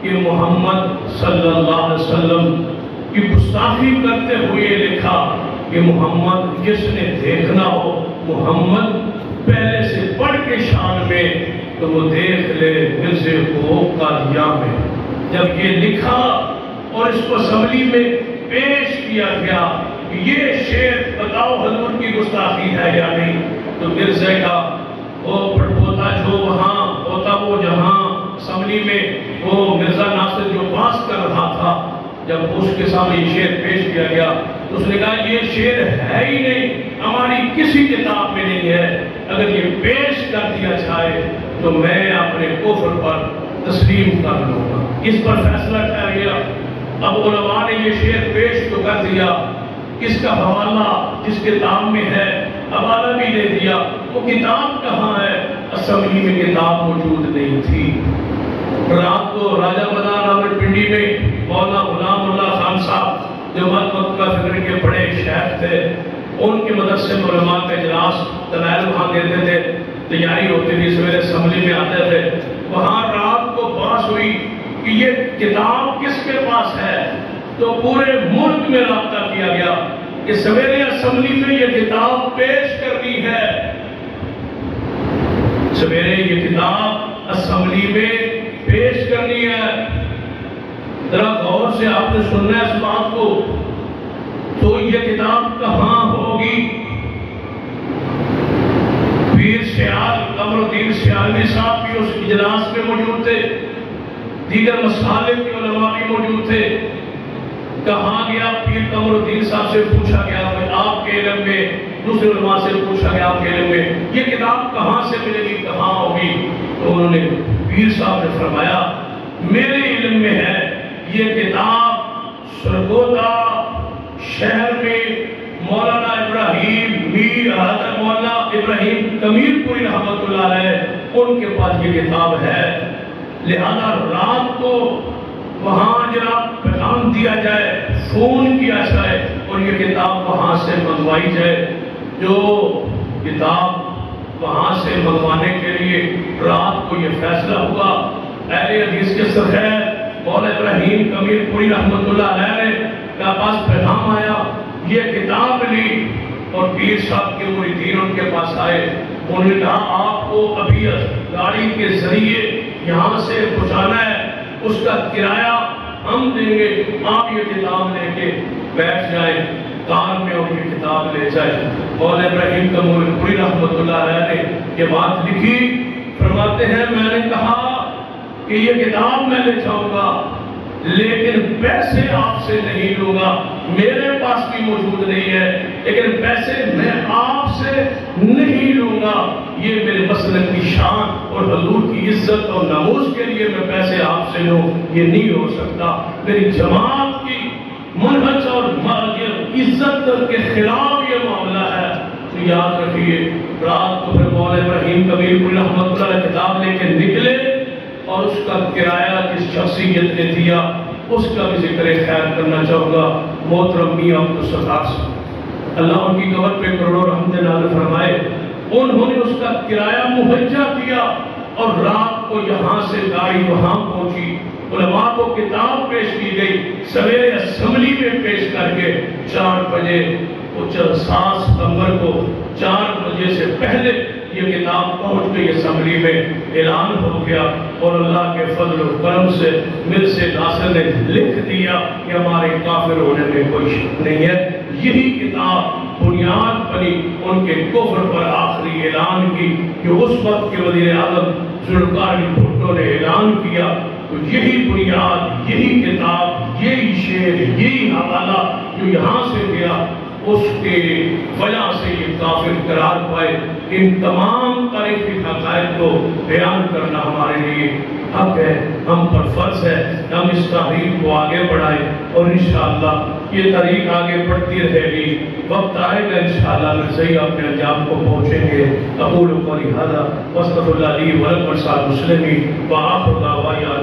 کہ محمد صلی اللہ علیہ وسلم کی گستاخی کرتے ہوئے لکھا کہ محمد جس نے دیکھنا ہو، محمد پہلے سے پڑھ کے شان میں، تو وہ دیکھ لے مرزے کو قادیاں میں۔ جب یہ لکھا اور اس کو اسمبلی میں پیش کیا گیا کہ یہ شعر بتاؤ حضور کی گستاخی ہے یا نہیں، تو مرزے کا وہ پڑپوتا جو وہاں ہوتا وہ جہاں اسمبلی میں وہ مرزا ناصر جو باس کر رہا تھا، جب اس کے سامنے یہ شعر پیش کیا گیا تو اس نے کہا یہ شعر ہے ہی نہیں، ہماری کسی کتاب میں نہیں ہے، اگر یہ پیش کر دیا جائے تو میں اپنے کفر پر تسلیم کر لوں گا۔ اس پر فیصلہ ٹھہر گیا۔ اب علماء نے یہ شعر پیش تو کر دیا، اس کا حوالہ جس کتاب میں ہے حوالہ بھی دے دیا، وہ کتاب کہاں ہے؟ اسمبلی میں کتاب موجود نہیں تھی۔ رات کو راجہ مدار راولپنڈی میں مولانا غلام اللہ خان صاحب جو مکہ فکر کے بڑے شیخ تھے، ان کے مدرسے میں علماء کا اجلاس دلائل وہاں دیتے تھے، تیاری ہوتی تھی، سویرے اسمبلی میں آتے تھے، وہاں رات کو بحث ہوئی کہ یہ کتاب کس کے پاس ہے، تو پورے ملک میں رابطہ کیا گیا کہ سویرے اسمبلی میں یہ کتاب پیش کرنی ہے، سویرے یہ کتاب اسمبلی میں پیش کرنی ہے۔ ذرا غور سے آپ نے سننا ہے اس بات کو، تو یہ کتاب کہاں ہوگی؟ پیر سیال قمر الدین سیالوی صاحب بھی اس اجلاس میں موجود تھے، دیگر مسالک کے علماء بھی موجود تھے۔ کہاں گیا؟ پیر قمر الدین صاحب سے پوچھا گیا آپ کے علم میں، دوسرے علماء سے پوچھا گیا آپ کے علم میں یہ کتاب کہاں سے ملے گی، کہاں ہوگی؟ تو انہوں نے پیر صاحب نے فرمایا میرے علم میں ہے یہ کتاب سرگودا شہر میں مولانا ابراہیم میر حضرت مولانا ابراہیم کمیر پوری رحمت اللہ علیہ ان کے پاس یہ کتاب ہے۔ لہذا رات کو وہاں جناب پیغام دیا جائے، فون کیا جائے اور یہ کتاب وہاں سے منگوائی جائے۔ جو کتاب وہاں سے منگوانے کے لیے رات کو یہ فیصلہ ہوا، اہل حدیث کے سرخیر مولانا ابراہیم کمیر پوری رحمت اللہ علیہ کا پاس پیغام آیا، یہ کتاب لی اور پیر صاحب کے مریدین ان کے پاس آئے، انہوں نے کہا آپ کو ابھی گاڑی کے ذریعے یہاں سے پہنچانا ہے، اس کا کرایہ ہم دیں گے، آپ یہ کتاب لے کے بیٹھ جائیں کار میں اور یہ کتاب لے جائیں۔ مولانا ابراہیم کمیر پوری رحمت اللہ علیہ نے یہ بات لکھی، فرماتے ہیں میں نے کہا کہ یہ کتاب میں لے جاؤں گا لیکن پیسے آپ سے نہیں لوں گا، میرے پاس بھی موجود نہیں ہے لیکن پیسے میں آپ سے نہیں لوں گا، یہ میرے مسلک کی شان اور حضور کی عزت اور ناموس کے لیے میں پیسے آپ سے لوں، یہ نہیں ہو سکتا۔ میری جماعت کی منہج اور عزت کے خلاف یہ معاملہ ہے، تو یاد رکھیے۔ رات کو پھر مولانا ابراہیم کبیر پوری رحمۃ اللہ کتاب لے کے نکلے، اور اس کا کرایہ جس شخصیت نے دیا اس کا بھی ذکر خیر کرنا چاہوں گا، محترم میاں عبدالستار صاحب، اللہ ان کی قبر پہ کروڑوں رحمت نازل فرمائے۔ انہوں نے اس کا کرایہ مہیا کیا، اور رات کو یہاں سے گاڑی وہاں پہنچی، علماء کو کتاب پیش کی گئی، سویرے اسمبلی میں پیش کر کے 4 بجے 7 ستمبر کو 4 بجے سے پہلے یہ کتاب پہنچ گئی اسمبلی میں، اعلان ہو گیا، اور اللہ کے فضل و کرم سے مرزا ناصر نے لکھ دیا کہ ہمارے کافر ہونے میں کوئی شک نہیں ہے۔ یہی کتاب بنیاد بنی ان کے کفر پر آخری اعلان کی، جو اس وقت کے وزیر اعظم ذوالفقار علی بھٹو نے اعلان کیا۔ تو یہی بنیاد، یہی کتاب، یہی شعر، یہی حوالہ جو یہاں سے گیا، اس کے وجہ سے یہ کافر قرار پائے۔ ان تمام تاریخی حقائق کو بیان کرنا ہمارے لیے حق ہے، ہم پر فرض ہے، ہم اس تحریک کو آگے بڑھائیں، اور انشاءاللہ یہ تحریک آگے بڑھتی رہے گی۔ وقت آئے گا انشاءاللہ میں صحیح اپنے انجام کو پہنچیں گے۔ اقول قولی ھذا واستغفر اللہ لی ولکم ولسائر المسلمین وآخر دعوانا